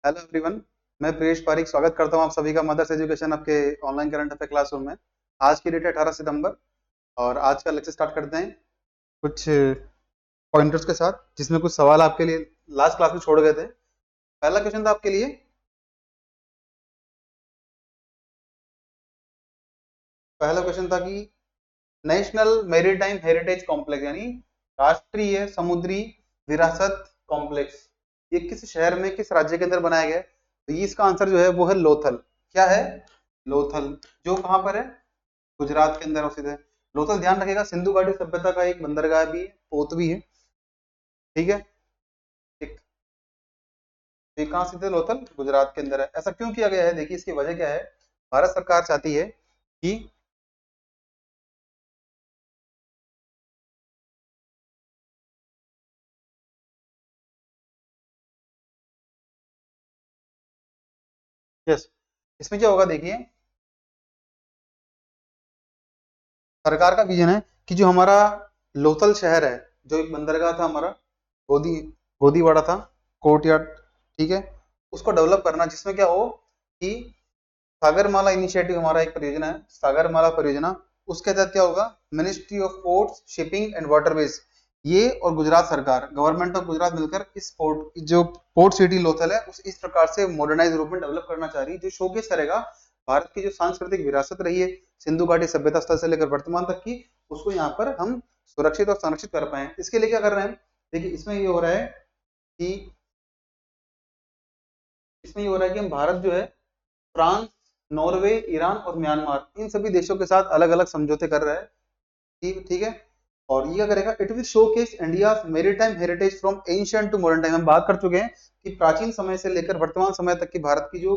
Hello everyone. मैं प्रियेश पारिक स्वागत करता हूं आप सभी का मदर्स एजुकेशन आपके ऑनलाइन करंट अफेयर क्लासरूम में। आज की डेट है 18 सितंबर और आज का लेक्चर स्टार्ट करते हैं कुछ पॉइंटर्स के साथ, जिसमें कुछ सवाल आपके लिए लास्ट क्लास में छोड़ गए थे। पहला क्वेश्चन था आपके लिए, पहला क्वेश्चन था कि नेशनल मैरीटाइम हेरिटेज कॉम्प्लेक्स यानी राष्ट्रीय समुद्री विरासत कॉम्प्लेक्स ये किस शहर में, किस राज्य के अंदर बनाया गया है? तो ये इसका आंसर जो है वो है लोथल। क्या है? लोथल। जो कहाँ पर है? गुजरात के अंदर स्थित है। लोथल ध्यान रखिएगा, सिंधु घाटी सभ्यता का एक बंदरगाह भी है, पोत भी है। ठीक है। एक ये कहाँ स्थित है? लोथल गुजरात के अंदर है। ऐसा क्यों किया गया है? देखिए इसकी वजह क्या है। भारत सरकार चाहती है कि यस, इसमें क्या होगा देखिए, सरकार का विजन है कि जो हमारा लोथल शहर है, जो एक बंदरगाह था हमारा, गोदी गोदीवाड़ा था, कोर्टयार्ड, ठीक है, उसको डेवलप करना, जिसमें क्या हो कि सागरमाला इनिशिएटिव हमारा एक परियोजना है, सागरमाला परियोजना। उसके तहत क्या होगा, ministry of ports shipping and waterways, ये और गुजरात सरकार, गवर्नमेंट ऑफ गुजरात मिलकर इस पोर्ट, जो पोर्ट सिटी लोथल है, उस इस प्रकार से मॉडर्नाइज रूप में डेवलप करना चाह रही है, जो शोकेस करेगा भारत की जो सांस्कृतिक विरासत रही है सिंधु घाटी सभ्यता स्थल से लेकर वर्तमान तक की, उसको यहाँ पर हम सुरक्षित और संरक्षित कर पाए। इसके लिए क्या कर रहे हैं? देखिए इसमें ये हो रहा है कि हम भारत जो है फ्रांस, नॉर्वे, ईरान और म्यांमार, इन सभी देशों के साथ अलग अलग समझौते कर रहा है। ठीक ठीक है। और ये क्या करेगा, it will showcase India maritime heritage from ancient to modern time. हम बात कर चुके हैं कि प्राचीन समय से लेकर वर्तमान समय तक की भारत की जो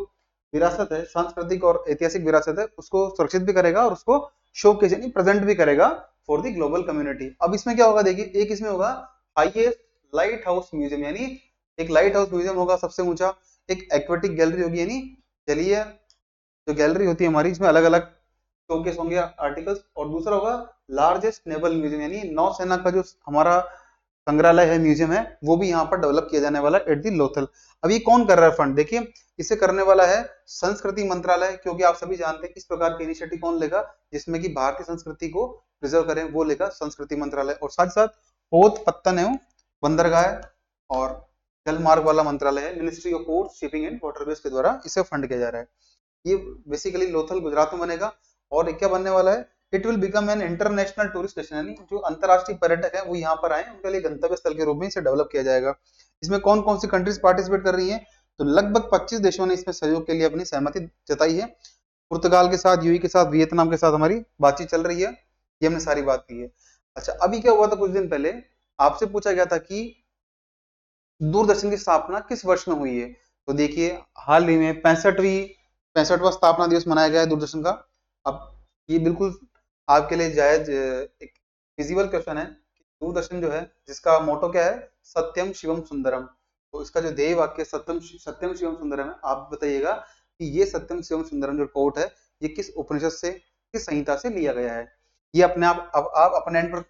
विरासत है, सांस्कृतिक और ऐतिहासिक विरासत है, उसको सुरक्षित भी करेगा और उसको शोकेस यानी प्रेजेंट भी करेगा फॉर द ग्लोबल कम्युनिटी। अब इसमें क्या होगा देखिए, एक इसमें होगा हाईएस्ट लाइट हाउस म्यूजियम, यानी एक लाइट हाउस म्यूजियम होगा सबसे ऊंचा, एक एक्वेटिक गैलरी होगी यानी जलीय जो गैलरी होती है हमारी, इसमें अलग अलग शोकेस होंगे आर्टिकल्स, और दूसरा होगा लार्जेस्ट नेवल म्यूजियम, यानी नौसेना का जो हमारा संग्रहालय है, म्यूजियम है, वो भी यहाँ पर डेवलप किया जाने वाला है एट दी लोथल। अब ये कौन कर रहा है फंड? देखिए इसे करने वाला है संस्कृति मंत्रालय, क्योंकि आप सभी जानते हैं इस प्रकार के इनिशिएटिव कौन लेगा जिसमें कि भारतीय संस्कृति को प्रिजर्व करें, वो लेगा संस्कृति मंत्रालय। और साथ साथ पोत पत्तन एवं बंदरगाह और जल मार्ग वाला मंत्रालय है, ministry of port shipping and waterways के द्वारा इसे फंड किया जा रहा है। ये बेसिकली लोथल गुजरात में बनेगा। और ये क्या बनने वाला है, it will become an international tourist station, यानी जो अंतरराष्ट्रीय पर्यटक है वो यहाँ पर आए, उनके लिए गंतव्य स्थल के रूप में इसे डेवलप किया जाएगा। इसमें कौन कौन सी कंट्रीज पार्टिसिपेट कर रही हैं? तो लगभग 25 देशों ने इसमें सहयोग के लिए अपनी सहमति जताई है। पुर्तगाल के साथ, यूएई के साथ, वियतनाम के साथ हमारी बातचीत चल रही है। ये हमने सारी बात की है। अच्छा, अभी क्या हुआ था कुछ दिन पहले, आपसे पूछा गया था कि दूरदर्शन की स्थापना किस वर्ष में हुई है? तो देखिए हाल ही में 65वां स्थापना दिवस मनाया गया है दूरदर्शन का। अब ये बिल्कुल आपके लिए जायज एक फिजिबल क्वेश्चन है कि दूरदर्शन जो है, जिसका मोटो क्या है, सत्यम शिवम सुंदरम, तो इसका जो ध्येय वाक्य सत्यम सत्यम शिवम सुंदरम है, आप बताइएगा कि ये सत्यम शिवम सुंदरम जो कोट है, ये किस उपनिषद से, किस संहिता से लिया गया है? ये अपने आप, अब आप अपने एंड पर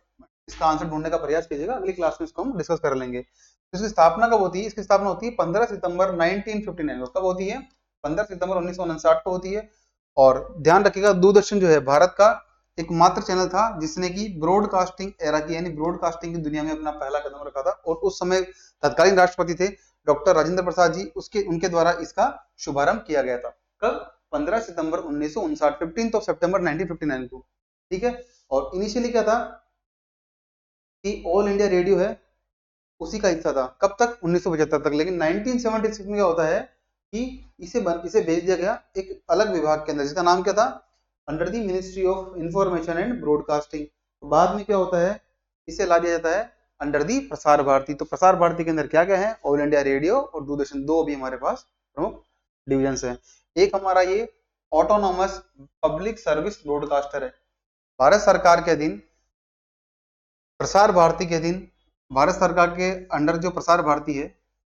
इसका आंसर ढूंढने का प्रयास कीजिएगा, अगली क्लास में इसको हम डिस्कस कर लेंगे। तो इसकी स्थापना कब होती है? इसकी स्थापना होती है 15 सितंबर 1959 को। कब होती है? 15 सितंबर 1959 को होती है। और ध्यान रखिएगा, दूरदर्शन जो है भारत का एकमात्र चैनल था जिसने की ब्रॉडकास्टिंग एरा की, यानी ब्रॉडकास्टिंग की दुनिया में अपना पहला कदम रखा था। और उस समय तत्कालीन राष्ट्रपति थे डॉक्टर राजेंद्र प्रसाद जी, उसके उनके द्वारा इसका शुभारंभ किया गया था। कब? 15 सितंबर 1959, 15 सितंबर 1959 को। ठीक है। और इनिशियली क्या था कि ऑल इंडिया रेडियो है, उसी का हिस्सा था। कब तक? 1975 तक। लेकिन 1976 में क्या होता है कि इसे भेज दिया गया एक अलग विभाग के अंदर, जिसका नाम क्या था, under the ministry of information and broadcasting. तो बाद में क्या होता है, इसे ला दिया जाता है अंडर दी प्रसार भारती। तो प्रसार भारती के अंदर क्या क्या है, ऑल इंडिया रेडियो और दूरदर्शन, दो अभी हमारे पास प्रमुख डिविजन है। एक हमारा ये ऑटोनॉमस पब्लिक सर्विस ब्रॉडकास्टर है, भारत सरकार के अधीन, प्रसार भारती के अधीन, भारत सरकार के अंडर जो प्रसार भारती है,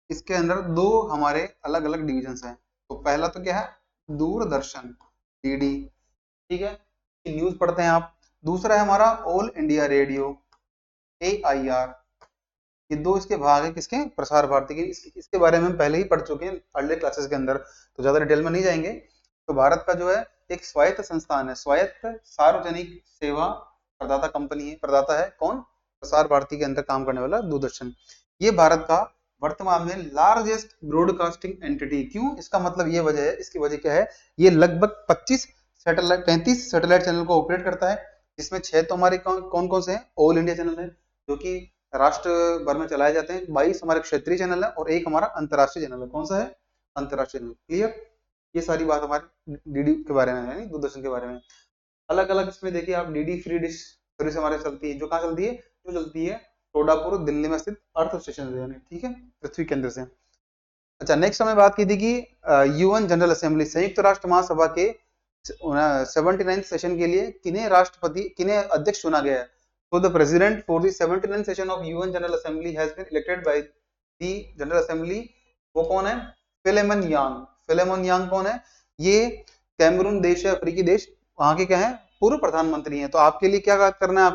इसके अंदर दो हमारे अलग अलग डिविजन्स हैं। तो पहला तो क्या है, दूरदर्शन, डीडी, ठीक है, न्यूज पढ़ते हैं आप। दूसरा है हमारा ऑल इंडिया रेडियो, AIR, ये दो इसके भाग है किसके, प्रसार भारती के। इसके बारे में हम पहले ही पढ़ चुके हैं अर्लियर क्लासेस के अंदर, तो ज्यादा डिटेल में नहीं जाएंगे। तो भारत का जो है एक स्वायत्त संस्थान है, स्वायत्त सार्वजनिक सेवा प्रदाता कंपनी है, प्रदाता है कौन, प्रसार भारती के अंदर काम करने वाला दूरदर्शन। ये भारत का वर्तमान में लार्जेस्ट ब्रॉडकास्टिंग एंटिटी। क्यों, इसका मतलब ये वजह है, इसकी वजह क्या है, ये लगभग 35 सैटेलाइट चैनल को ऑपरेट करता है, जिसमें 6 तो हमारे कौन कौन से हैं, ऑल इंडिया चैनल है जो कि राष्ट्र भर में चलाए जाते हैं, 22 हमारे क्षेत्रीय चैनल है और एक हमारा अंतर्राष्ट्रीय चैनल है। कौन सा है, अंतर्राष्ट्रीय चैनल। क्लियर, ये सारी बात हमारे डीडी के बारे में है, दूरदर्शन के बारे में। अलग अलग इसमें देखिए आप, डीडी फ्री डिश सर्विस हमारे चलती है, जो कहाँ चलती है, जो चलती है टोडापुर दिल्ली में स्थित अर्थ स्टेशन से, यानी ठीक है, पृथ्वी केंद्र से। अच्छा, नेक्स्ट हमें बात की थी कि यूएन जनरल असेंबली, संयुक्त राष्ट्र महासभा के 79 सेशन के लिए किन्हें अध्यक्ष चुना गया है। So the president for the 79th session of UN General Assembly has been elected by the General Assembly। वो कौन है, फिलेमन यांग। फिलेमन यांग कौन है, ये कैमरून देश है, अफ्रीकी देश, वहां के क्या है, पूर्व प्रधानमंत्री हैं। तो आपके लिए क्या याद करना है,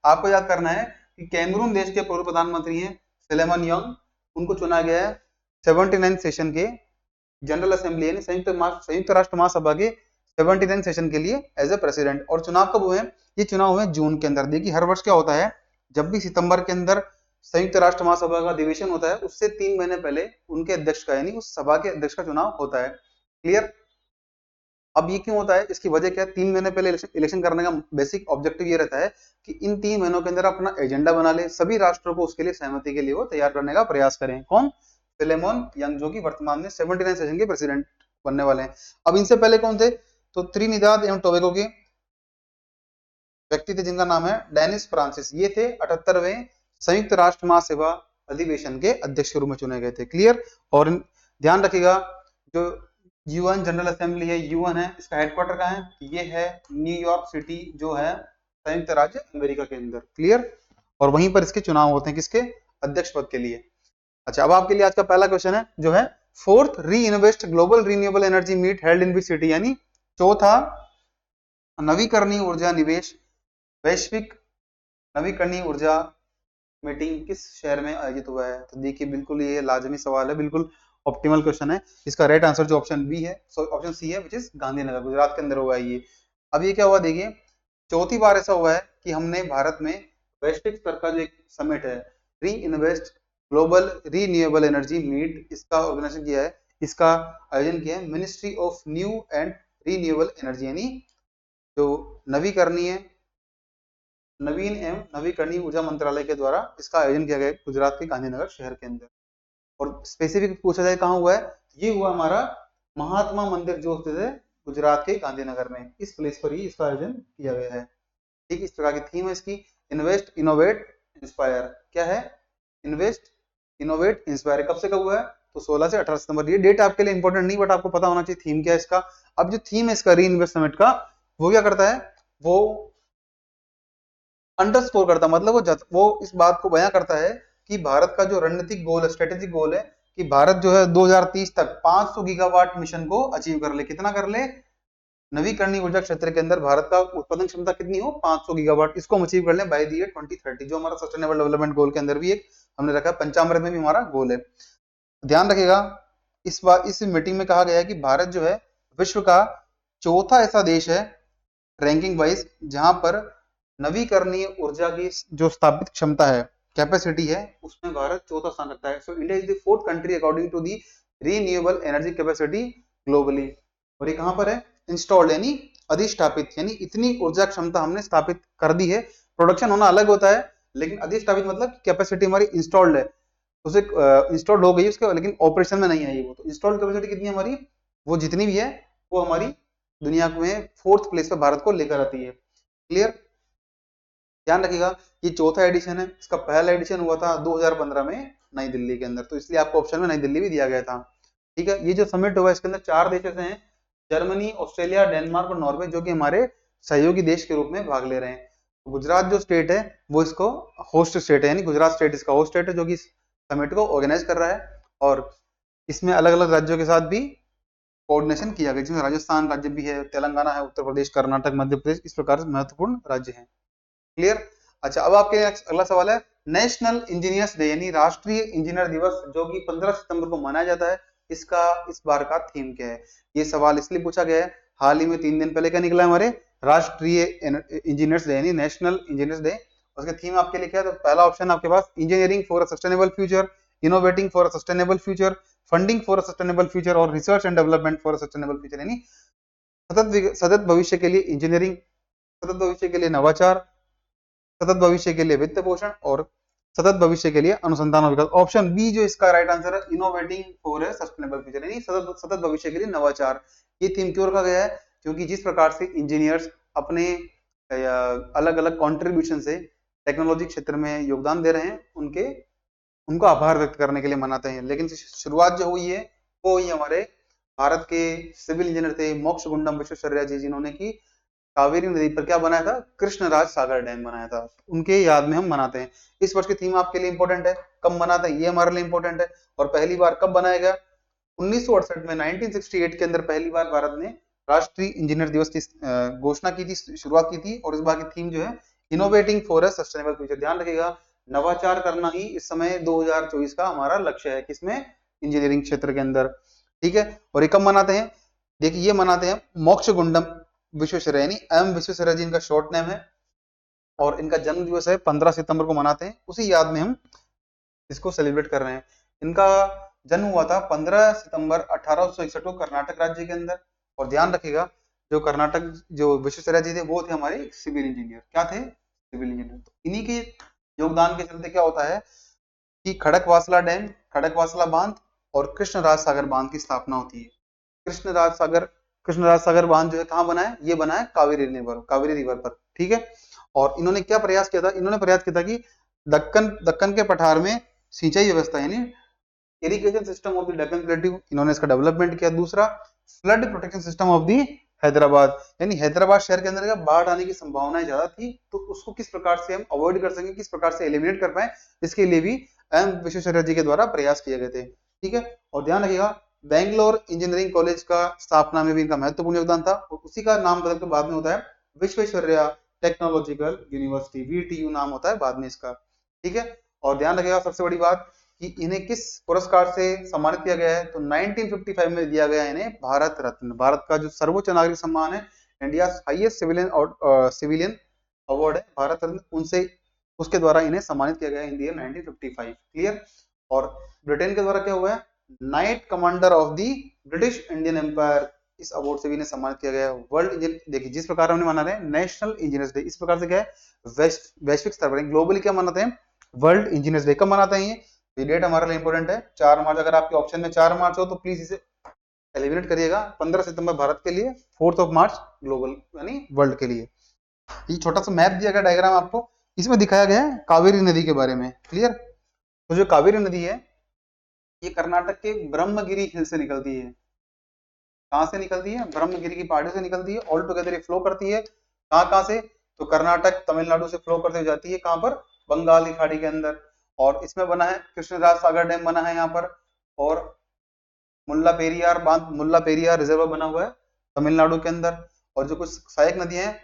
आपको याद करना है कि कैमरून देश के पूर्व प्रधानमंत्री हैं फिलेमन यांग, उनको चुना गया है 79 सेशन के जनरल असेंबली यानी संयुक्त राष्ट्र महासभा के 79 सेशन के लिए एज ए प्रेसिडेंट। और चुनाव कब हुए हैं, ये चुनाव हुए जून के अंदर। देखिए हर वर्ष क्या होता है, जब भी सितंबर के अंदर संयुक्त राष्ट्र महासभा का अधिवेशन होता है, उससे 3 महीने पहले उनके अध्यक्ष का यानी उस सभा के अध्यक्ष का चुनाव होता है। क्लियर, अब ये क्यों होता है, इसकी वजह क्या है, 3 महीने पहले इलेक्शन करने का बेसिक ऑब्जेक्टिव ये रहता है कि इन 3 महीनों के अंदर अपना एजेंडा बना ले, सभी राष्ट्रों को उसके लिए सहमति के लिए वो तैयार करने का प्रयास करें। कौन, फिलेमोन यंग, जो कि वर्तमान में 79 सेशन के प्रेसिडेंट बनने वाले हैं। अब इनसे पहले कौन थे, तो त्रिनिदाद एवं टोबैगो के व्यक्ति थे जिनका नाम है डेनिस फ्रांसिस। ये थे 78वें संयुक्त राष्ट्र महासभा अधिवेशन के अध्यक्ष के रूप में चुने गए थे। क्लियर, और ध्यान रखिएगा जो यूएन जनरल असेंबली है, यूएन है, इसका हेडक्वार्टर कहाँ है, ये है न्यूयॉर्क सिटी, जो है संयुक्त राज्य अमेरिका के अंदर। क्लियर, और वहीं पर इसके चुनाव होते हैं, किसके, अध्यक्ष पद के लिए। अच्छा, अब आपके लिए आज का पहला क्वेश्चन है जो है 4th re invest global renewable energy meet held in which city, यानी चौथा नवीकरणीय ऊर्जा निवेश वैश्विक नवीकरणीय ऊर्जा मीटिंग किस शहर में आयोजित हुआ है। तो देखिए बिल्कुल ये लाजमी सवाल है, बिल्कुल ऑप्टिमल क्वेश्चन है। इसका राइट आंसर जो ऑप्शन बी है, ऑप्शन सी है, विच इज गांधीनगर, गुजरात के अंदर हुआ है ये। अब ये क्या हुआ, देखिए चौथी बार ऐसा हुआ है कि हमने भारत में वैश्विक स्तर का जो एक समिट है, re invest global renewable energy meet, इसका ऑर्गेनाइजेशन किया है, इसका आयोजन किया है ministry of new and renewable energy, यानी जो नवीन एवं नवीकरणीय ऊर्जा मंत्रालय के द्वारा इसका आयोजन किया गया गुजरात के गांधीनगर शहर के अंदर। और स्पेसिफिक पूछा जाए कहाँ हुआ है, ये हुआ हमारा महात्मा मंदिर जो स्थित है गुजरात के गांधीनगर में, इस प्लेस पर ही इसका आयोजन किया गया है। ठीक, इस प्रकार की थीम है इसकी, इन्वेस्ट इनोवेट इंस्पायर। क्या है, इन्वेस्ट इनोवेट इंस्पायर। कब से कब हुआ है, तो 16 से 18 सितंबर। ये डेट आपके लिए इंपॉर्टेंट नहीं, बट आपको पता होना चाहिए थीम क्या है इसका। अब जो थीम है इसका री इन्वेस्ट समिट का, वो क्या करता है, वो अंडरस्कोर करता है, मतलब वो इस बात को बयां करता है कि भारत का जो रणनीतिक गोल है, स्ट्रेटेजिक गोल है, कि भारत जो है 2030 तक 500 गीगावाट मिशन को अचीव कर ले। कितना कर ले, नवीकरणीय ऊर्जा क्षेत्र के अंदर भारत का उत्पादन क्षमता कितनी हो, 500 गीगावाट, इसको हम अचीव कर ले बाय द ईयर 2030, जो हमारा सस्टेनेबल डेवलपमेंट गोल के अंदर भी एक हमने रखा है, पंचामृत में भी हमारा गोल है। ध्यान रखिएगा, इस मीटिंग में कहा गया है कि भारत जो है विश्व का चौथा ऐसा देश है रैंकिंग वाइज जहां पर नवीकरणीय ऊर्जा की जो स्थापित क्षमता है, कैपेसिटी है, उसमें भारत चौथा स्थान रखता है। So India is the 4th country according to the renewable energy capacity globally. और ये कहां पर है, इंस्टॉल्ड यानी अधिष्ठापित, यानी इतनी ऊर्जा क्षमता हमने स्थापित कर दी है। प्रोडक्शन होना अलग होता है, लेकिन अधिष्ठापित मतलब कैपेसिटी हमारी इंस्टॉल्ड है, उसे इंस्टॉल्ड हो गई उसके, लेकिन ऑपरेशन में नहीं आई वो। तो इंस्टॉल्ड कैपेसिटी कितनी हमारी, वो जितनी भी है वो हमारी दुनिया में 4th प्लेस पर भारत को लेकर आती है। क्लियर, ध्यान रखिएगा ये चौथा एडिशन है, इसका पहला एडिशन हुआ था 2015 में नई दिल्ली के अंदर, तो इसलिए आपको ऑप्शन में नई दिल्ली भी दिया गया था। ठीक है, ये जो समिट हुआ इसके अंदर 4 देश ऐसे हैं, जर्मनी, ऑस्ट्रेलिया, डेनमार्क और नॉर्वे, जो कि हमारे सहयोगी देश के रूप में भाग ले रहे हैं। तो गुजरात जो स्टेट है वो इसको होस्ट स्टेट है, यानी गुजरात स्टेट इसका होस्ट स्टेट है जो कि समिट को ऑर्गेनाइज कर रहा है। और इसमें अलग अलग राज्यों के साथ भी कोऑर्डिनेशन किया गया, जिसमें राजस्थान राज्य भी है, तेलंगाना है, उत्तर प्रदेश, कर्नाटक, मध्य प्रदेश, इस प्रकार से महत्वपूर्ण राज्य हैं। क्लियर, अच्छा, अब आपके अगला सवाल है नेशनल इंजीनियर्स डे यानी राष्ट्रीय इंजीनियर दिवस जो कि 15 सितंबर को मनाया जाता है, इसका इस बार का थीम क्या है? ये सवाल इसलिए पूछा गया है, हाल ही में 3 दिन पहले क्या निकला है हमारे राष्ट्रीय इंजीनियर्स डे यानी नेशनल इंजीनियर्स डे। उसके थीम आपके लिए क्या है? तो पहला ऑप्शन आपके पास engineering for a sustainable future, innovating for a sustainable future, funding for a sustainable future और research and development for a sustainable future यानी सतत भविष्य के लिए इंजीनियरिंग, सतत भविष्य के लिए नवाचार, सतत भविष्य के लिए वित्त पोषण और सतत भविष्य के लिए अनुसंधान और विकास। ऑप्शन बी जो इसका राइट आंसर है, innovating for a sustainable future यानी सतत भविष्य के लिए नवाचार। ये थीम क्यों रखा गया है? क्योंकि जिस प्रकार से इंजीनियर्स अपने अलग अलग कंट्रीब्यूशन से टेक्नोलॉजी क्षेत्र में योगदान दे रहे हैं, उनको आभार व्यक्त करने के लिए मनाते हैं। लेकिन शुरुआत जो हुई है वो हुई हमारे भारत के सिविल इंजीनियर थे मोक्षगुंडम विश्वेश्वरैया जी, जिन्होंने की कावेरी नदी पर क्या बनाया था? कृष्णराज सागर डैम बनाया था, उनके याद में हम मनाते हैं। इस वर्ष की थीम आपके लिए इंपॉर्टेंट है, कब मनाते हैं ये हमारे लिए इंपॉर्टेंट है। और पहली बार कब बनाया गया? 1968 में, 1968 के अंदर पहली बार भारत ने राष्ट्रीय इंजीनियर दिवस की घोषणा की थी, शुरुआत की थी। और इस बार की थीम जो है innovating for a sustainable future. ध्यान रखिएगा, नवाचार करना ही इस समय 2024 का हमारा लक्ष्य है, किसमें? इंजीनियरिंग क्षेत्र के अंदर। ठीक है, और ये कब मनाते हैं? देखिए, ये मनाते हैं मोक्षगुंडम विश्वेश्वरैया यानी एम विश्वेश्वरैया जी इनका शॉर्ट नेम है, और इनका जन्म दिवस है 15 सितंबर को मनाते हैं, उसी याद में हम इसको सेलिब्रेट कर रहे हैं। इनका जन्म हुआ था 15 सितंबर 1861 को कर्नाटक राज्य के अंदर। और ध्यान रखिएगा, जो कर्नाटक जो विश्वेश्वरैया जी थे वो थे हमारे सिविल इंजीनियर। क्या थे? Civil engineer. तो इन्हीं के योगदान के चलते क्या होता है कि खड़कवासला डैम, खड़कवासला बांध और कृष्णराज सागर बांध की स्थापना होती है। कृष्णराज सागर बांध जो है कहाँ बना है? ये बना है कावेरी रिवर पर। ठीक है, और इन्होंने क्या प्रयास किया था? इन्होंने प्रयास किया था कि दक्कन के पठार में सिंचाई व्यवस्था यानी irrigation system of the Deccan plateau, इन्होंने इसका डेवलपमेंट किया। दूसरा, flood protection system of the Hyderabad यानी हैदराबाद शहर के अंदर क्या बाढ़ आने की संभावनाएं ज्यादा थी, तो उसको किस प्रकार से हम अवॉइड कर सकें, किस प्रकार से एलिमिनेट कर पाए, इसके लिए भी एम विश्वेश्वरैया जी के द्वारा प्रयास किए गए थे। ठीक है, और ध्यान रखिएगा, बेंगलोर इंजीनियरिंग कॉलेज का स्थापना में भी इनका महत्वपूर्ण योगदान था, और उसी का नाम बदल के बाद में होता है विश्वेश्वरैया टेक्नोलॉजिकल यूनिवर्सिटी, वीटीयू नाम होता है बाद में इसका। ठीक है, और ध्यान रखिएगा सबसे बड़ी बात कि इन्हें किस पुरस्कार से सम्मानित किया गया है? तो 1955 में दिया गया है इन्हें भारत रत्न, भारत का जो सर्वोच्च नागरिक सम्मान है, इंडिया हाईएस्ट सिविलियन अवार्ड है भारत रत्न, उनसे उसके द्वारा इन्हें सम्मानित किया गया है इन ईयर 1955। क्लियर? और ब्रिटेन के द्वारा क्या हुआ है? Knight commander of the British Indian empire, इस अवार्ड से भी इन्हें सम्मानित किया गया है। वर्ल्ड इंजीनियर, देखिए जिस प्रकार हमने मना रहे हैं नेशनल इंजीनियर्स डे, इस प्रकार से क्या है वैश्विक स्तर पर ग्लोबली क्या मनाते हैं? World engineers day. कब मनाते हैं ये डेट हमारे लिए इंपॉर्टेंट है 4 मार्च। अगर आपके ऑप्शन में 4 मार्च हो तो प्लीज इसे एलिमिनेट करिएगा। 15 सितंबर भारत के लिए, 4 मार्च ग्लोबल यानी वर्ल्ड के लिए। ये छोटा सा मैप दिया गया डायग्राम आपको, इसमें दिखाया गया है कावेरी नदी के बारे में। क्लियर? तो जो कावेरी नदी है ये कर्नाटक के ब्रह्मगिरी हिल से निकलती है। कहां से निकलती है? ब्रह्मगिरी की पहाड़ी से निकलती है। ऑल टुगेदर ये फ्लो करती है कहां से? तो कर्नाटक तमिलनाडु से फ्लो करते हुए जाती है कहां पर? बंगाल की खाड़ी के अंदर। और इसमें बना है कृष्णराज सागर डैम बना है यहाँ पर, और मुल्ला पेरियार बांध, मुल्ला पेरियार रिजर्व बना हुआ है तमिलनाडु के अंदर। और जो कुछ सहायक नदियां हैं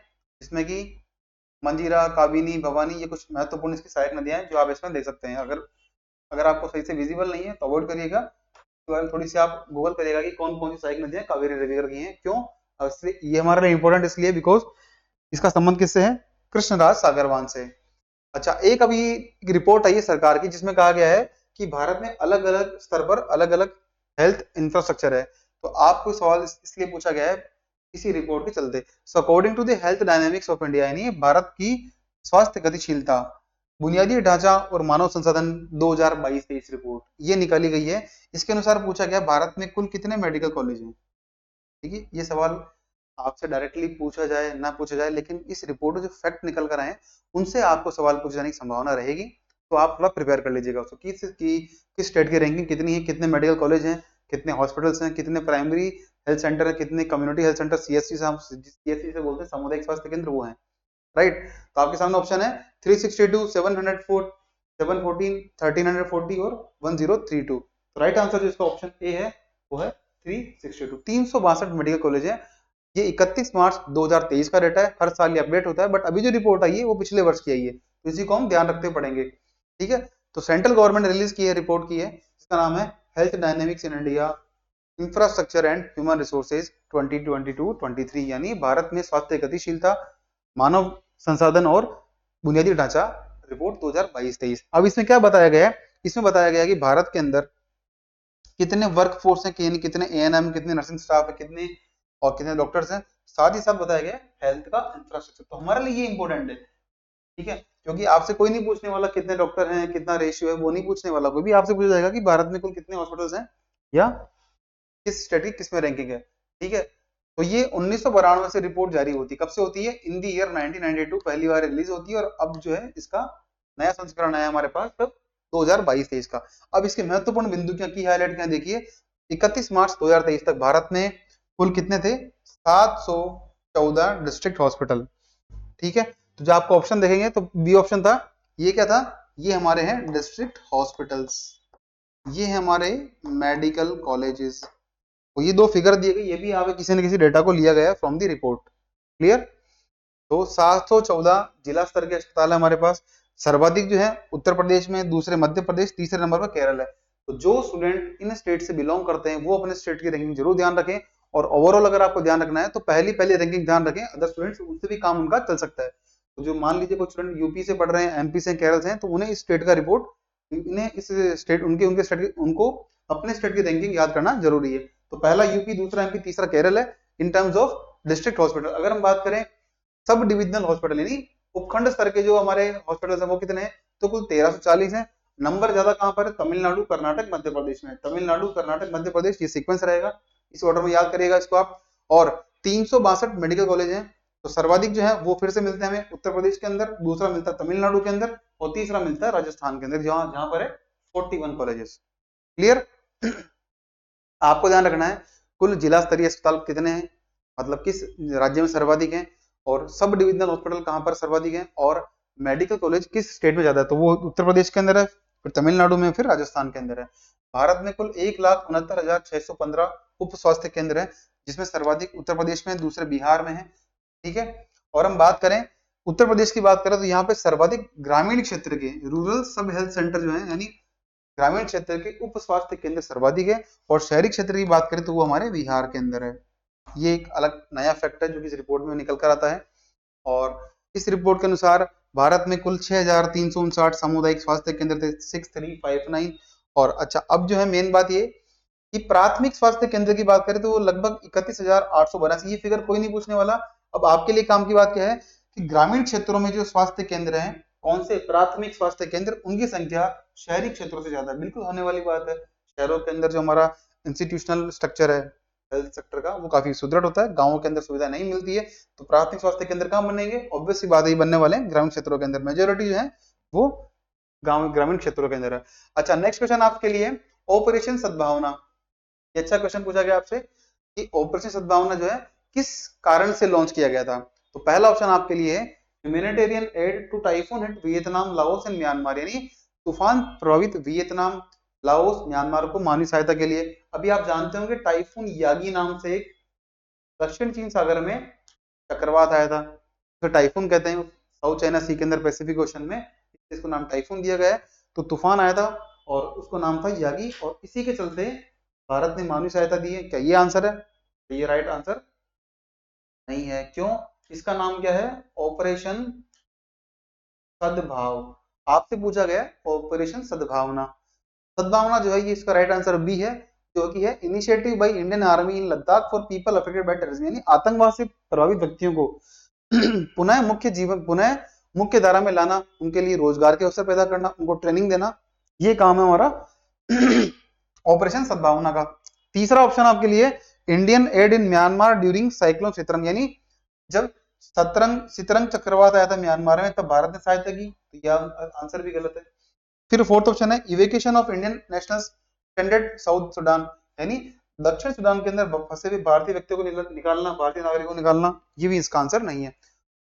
जिसमें कि मंजीरा, काबिनी, भवानी, ये कुछ महत्वपूर्ण इसकी सहायक नदियां हैं जो आप इसमें देख सकते हैं। अगर अगर आपको सही से विजिबल नहीं है तो अवॉइड करिएगा, तो थोड़ी सी आप गूगल करिएगा कि कौन कौन सी सहायक नदियां कावेरी रिवर की हैं। क्यों? ये हमारे लिए इंपॉर्टेंट इसलिए बिकॉज इसका संबंध किससे है? कृष्णराज सागर बांध से। अच्छा, एक अभी रिपोर्ट आई है सरकार की जिसमें कहा गया है कि भारत में अलग अलग स्तर पर अलग अलग हेल्थ इंफ्रास्ट्रक्चर है। तो आपको सवाल इसलिए पूछा गया है इसी रिपोर्ट के चलते। So according to the health dynamics of India यानी भारत की स्वास्थ्य गतिशीलता, बुनियादी ढांचा और मानव संसाधन 2022-23 रिपोर्ट ये निकाली गई है। इसके अनुसार पूछा गया भारत में कुल कितने मेडिकल कॉलेज हैं। ठीक है, ये सवाल आपसे डायरेक्टली पूछा जाए ना पूछा जाए, लेकिन इस रिपोर्ट में जो फैक्ट निकल कर आए उनसे आपको सवाल पूछे जाने की संभावना रहेगी, तो आप थोड़ा प्रिपेयर कर लीजिएगा उसको कि किस स्टेट की रैंकिंग कितनी है, कितने मेडिकल कॉलेज हैं, कितने हॉस्पिटल्स हैं, कितने प्राइमरी हेल्थ सेंटर है, कितने कम्युनिटी हेल्थ सेंटर, सीएससी से बोलते हैं सामुदायिक स्वास्थ्य केंद्र, वो है। राइट? तो आपके सामने ऑप्शन है 362, 704, 714, 1340 और 1032। तो राइट आंसर जो इसका ऑप्शन ए है वो है 362। 362 मेडिकल कॉलेज है। ये 31 मार्च 2023 का डेटा है, हर साल ये अपडेट होता है, बट अभी जो रिपोर्ट आई है वो पिछले वर्ष की आई है। तो इसी को हम ध्यान रखते पढ़ेंगे, ठीक है। तो सेंट्रल गवर्नमेंट रिलीज की है, रिपोर्ट की है, इसका नाम है health dynamics in India, infrastructure and human resources 2022-23, यानी भारत में स्वास्थ्य गतिशीलता, मानव संसाधन और बुनियादी ढांचा रिपोर्ट 2022-23। अब इसमें क्या बताया गया है, इसमें बताया गया है कि भारत के अंदर कितने वर्क फोर्स है, कितने एएनएम, कितने नर्सिंग स्टाफ है, कितने और कितने डॉक्टर्स हैं, साथ ही साथ बताया गया हेल्थ का इंफ्रास्ट्रक्चर। तो हमारे लिए ये इंपॉर्टेंट है, ठीक है, क्योंकि आपसे कोई नहीं पूछने वाला कितने डॉक्टर हैं, कितना रेशियो है, वो नहीं पूछने वाला। कोई भी आपसे पूछा जाएगा कि भारत में कुल कितने हॉस्पिटल्स हैं या किस स्टेट की किसमें रैंकिंग है, ठीक है। तो ये 1992 से रिपोर्ट जारी होती है। कब से होती है? इन द ईयर 1992 पहली बार रिलीज होती है, और अब जो है इसका नया संस्करण आया हमारे पास तब 2022-23 का। अब इसके महत्वपूर्ण बिंदु क्या की हाईलाइट क्या देखिए, 31 मार्च 2023 तक भारत में कुल कितने थे? 714 डिस्ट्रिक्ट हॉस्पिटल, ठीक है। तो जो आपको ऑप्शन देखेंगे तो बी ऑप्शन था, ये क्या था? ये हमारे हैं डिस्ट्रिक्ट हॉस्पिटल्स, ये है हमारे मेडिकल कॉलेजेस। तो ये दो फिगर दिए गए, ये भी यहाँ पे किसी न किसी डेटा को लिया गया है फ्रॉम दी रिपोर्ट, क्लियर। तो 714 जिला स्तर के अस्पताल है हमारे पास। सर्वाधिक जो है उत्तर प्रदेश में, दूसरे मध्य प्रदेश, तीसरे नंबर पर केरल है। तो जो स्टूडेंट इन स्टेट से बिलोंग करते हैं वो अपने स्टेट की रैंकिंग जरूर ध्यान रखें, और ओवरऑल अगर आपको ध्यान रखना है तो पहली रैंकिंग ध्यान रखें, अदर स्टूडेंट्स उससे भी काम उनका चल सकता है। तो जो मान लीजिए कुछ स्टूडेंट यूपी से पढ़ रहे हैं, एमपी से, केरल से हैं, तो उन्हें इस स्टेट का रिपोर्ट, इन्हें इस स्टेट, उनके स्टेट, उनको अपने स्टेट की रैंकिंग याद करना जरूरी है। तो पहला यूपी, दूसरा एमपी, तीसरा केरल है in terms of district hospital. अगर हम बात करें सब डिविजनल हॉस्पिटल यानी उपखंड स्तर के जो हमारे हॉस्पिटल है वो कितने हैं? तो कुल 1340 है। नंबर ज्यादा कहां पर है? तमिलनाडु, कर्नाटक, मध्य प्रदेश में। तमिलनाडु, कर्नाटक, मध्य प्रदेश, ये सीक्वेंस रहेगा, इस ऑर्डर में याद करिएगा इसको आप। और 362 मेडिकल कॉलेज हैं। तो सर्वाधिक जो है वो फिर से मिलते हैं हमें उत्तर प्रदेश के अंदर, दूसरा मिलता है तमिलनाडु के अंदर, और तीसरा मिलता है राजस्थान के अंदर, जहां जहां पर है 41 कॉलेजेस, क्लियर। आपको ध्यान रखना है कुल जिला स्तरीय अस्पताल कितने हैं, मतलब किस राज्य में सर्वाधिक हैं, और सब डिविजनल हॉस्पिटल कहां पर सर्वाधिक हैं, और मेडिकल कॉलेज किस स्टेट में ज्यादा है, तो वो उत्तर प्रदेश के अंदर है, फिर तमिलनाडु में, फिर राजस्थान के अंदर है। भारत में कुल 1,69,615 उप स्वास्थ्य केंद्र है, जिसमें सर्वाधिक उत्तर प्रदेश में, दूसरे बिहार में है, ठीक है। और हम बात करें उत्तर प्रदेश की बात करें तो यहाँ पे सर्वाधिक ग्रामीण क्षेत्र के रूरल सब हेल्थ सेंटर जो है, यानी ग्रामीण क्षेत्र के उप स्वास्थ्य केंद्र सर्वाधिक है, और शहरी क्षेत्र की बात करें तो वो हमारे बिहार के अंदर है। ये एक अलग नया फैक्ट है जो कि इस रिपोर्ट में निकल कर आता है। और इस रिपोर्ट के अनुसार भारत में कुल 6,359 सामुदायिक स्वास्थ्य केंद्र थे, 6359। और अच्छा, अब जो है मेन बात ये कि प्राथमिक स्वास्थ्य केंद्र की बात करें तो वो लगभग 31,882। ये फिगर कोई नहीं पूछने वाला। अब आपके लिए काम की बात क्या है कि ग्रामीण क्षेत्रों में जो स्वास्थ्य केंद्र हैं, कौन से प्राथमिक स्वास्थ्य केंद्र, उनकी संख्या शहरी क्षेत्रों से ज्यादा है। बिल्कुल होने वाली बात है, शहरों के अंदर जो हमारा इंस्टीट्यूशनल स्ट्रक्चर है हेल्थ सेक्टर का वो काफी सुदृढ़ होता है, गांवों के अंदर सुविधा नहीं मिलती है। तो प्राथमिक स्वास्थ्य केंद्र कहाँ बनेंगे? ऑब्वियस सी बात है, बनने वाले हैं ग्रामीण क्षेत्रों के अंदर। मेजोरिटी जो है वो गांव ग्रामीण क्षेत्रों के अंदर है। अच्छा, नेक्स्ट क्वेश्चन आपके लिए ऑपरेशन सद्भावना। ये अच्छा क्वेश्चन पूछा गया आपसे कि ऑपरेशन सद्भावना जो है किस कारण से लॉन्च किया गया था। तो पहला ऑप्शन आपके लिए है humanitarian aid to typhoon hit Vietnam, Laos and Myanmar, यानी तूफान प्रभावित वियतनाम, लाओस, म्यांमार को मानवीय सहायता के लिए। अभी आप जानते होंगे टाइफून यागी नाम से एक दक्षिण चीन सागर में चक्रवात आया था, तो टाइफून कहते हैं। साउथ चाइना सी के अंदर पैसिफिक ओशन में इसको नाम टाइफून दिया गया है। तो तूफान आया था और उसको नाम था यागी, और इसी के चलते भारत ने मानवीय सहायता दी है। क्या ये आंसर है? ये राइट आंसर नहीं है। क्यों? इसका नाम क्या है? ऑपरेशन सद्भाव। आपसे पूछा गया ऑपरेशन सद्भावना। सद्भावना जो है ये इसका राइट आंसर बी है, जो कि है initiative by Indian army in Ladakh for people affected by terrorism, यानी आतंकवाद से प्रभावित व्यक्तियों को पुनः मुख्य धारा में लाना, उनके लिए रोजगार के अवसर पैदा करना, उनको ट्रेनिंग देना, ये काम है हमारा ऑपरेशन सद्भावना का। तीसरा ऑप्शन आपके लिए Indian aid in Myanmar during cyclone Sitrang, यानी जब सितरंग चक्रवात आया था म्यांमार में तब भारत ने सहायता की। तो यह आंसर भी गलत है। फिर फोर्थ ऑप्शन है evacuation of Indian national standard South Sudan, यानी दक्षिण सुडान के अंदर फंसे हुए भारतीय व्यक्तियों को निकालना, भारतीय नागरिकों को निकालना, ये भी इसका आंसर नहीं है।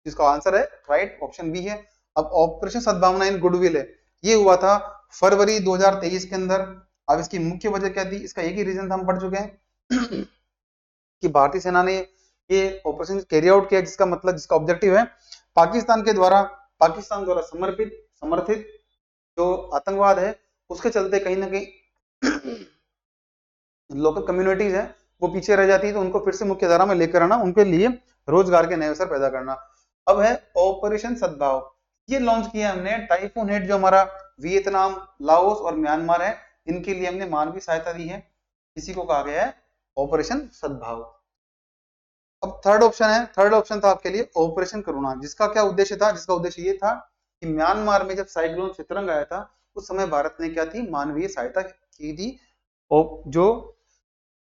जिसका आंसर है राइट ऑप्शन बी है। अब ऑपरेशन सद्भावना इन गुडविल है, ये हुआ था फरवरी 2023 के अंदर। अब इसकी मुख्य वजह क्या थी? इसका एक ही रीजन था, हम पढ़ चुके हैं कि भारतीय सेना ने ये ऑपरेशन कैरी आउट किया, जिसका मतलब, जिसका ऑब्जेक्टिव है पाकिस्तान के द्वारा पाकिस्तान द्वारा समर्थित जो आतंकवाद है उसके चलते कहीं ना कहीं लोकल कम्युनिटीज है वो पीछे रह जाती है, तो उनको फिर से मुख्य धारा में लेकर आना, उनके लिए रोजगार के नए अवसर पैदा करना। अब है ऑपरेशन सद्भाव, ये लॉन्च किया हमने टाइफून हिट जो हमारा वियतनाम, लाओस और म्यांमार है, इनके लिए हमने मानवीय सहायता दी है, इसी को कहा गया है ऑपरेशन सद्भाव। अब थर्ड ऑप्शन था आपके लिए ऑपरेशन करुणा, जिसका क्या उद्देश्य था? जिसका उद्देश्य ये था कि म्यांमार में जब साइक्लोन चित्रंग आया था उस समय भारत ने क्या थी, मानवीय सहायता की थी, जो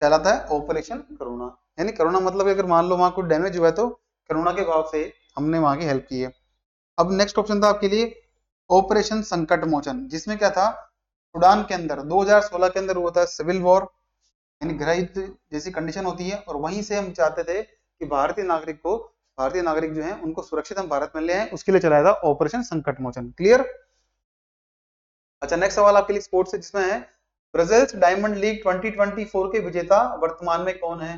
कहलाता है ऑपरेशन करुणा। यानी करुणा मतलब अगर मान लो वहां कुछ डैमेज हुआ है तो करुणा के भाव से हमने वहां की हेल्प की है। अब नेक्स्ट ऑप्शन था आपके लिए ऑपरेशन संकट मोचन, जिसमें क्या था, सूडान के अंदर 2016 के अंदर हुआ था सिविल वॉर, यानी गृह युद्ध जैसी कंडीशन होती है, और वहीं से हम चाहते थे कि भारतीय नागरिक जो हैं उनको सुरक्षित हम भारत में ले आए, उसके लिए चलाया था ऑपरेशन संकट मोचन। क्लियर? अच्छा, नेक्स्ट सवाल आपके लिए स्पोर्ट्स से, जिसमें है ब्राजील्स डायमंड लीग 2024 के विजेता वर्तमान में कौन है?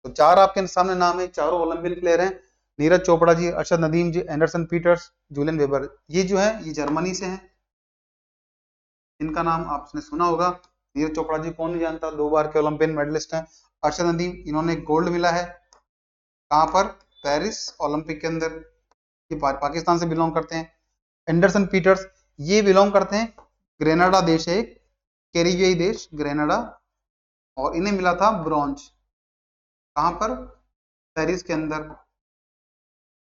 तो चार आपके सामने नाम है, चारों ओलंपियन प्लेयर हैं, नीरज चोपड़ा जी, अरशद नदीम जी, एंडरसन पीटर्स, जूलियन वेबर। ये जो है ये जर्मनी से हैं, इनका नाम आपने सुना होगा। नीरज चोपड़ा जी कौन नहीं जानता, 2 बार के ओलंपियन मेडलिस्ट हैं। अरशद नदीम, इन्होंने गोल्ड मिला है कहां पर, पेरिस ओलंपिक के अंदर, ये पाकिस्तान से बिलोंग करते हैं। एंडरसन पीटर्स ये बिलोंग करते हैं, ग्रेनाडा देश है, कैरिबियाई देश ग्रेनाडा, और इन्हें मिला था ब्रॉन्ज, कहां पर, पेरिस के अंदर,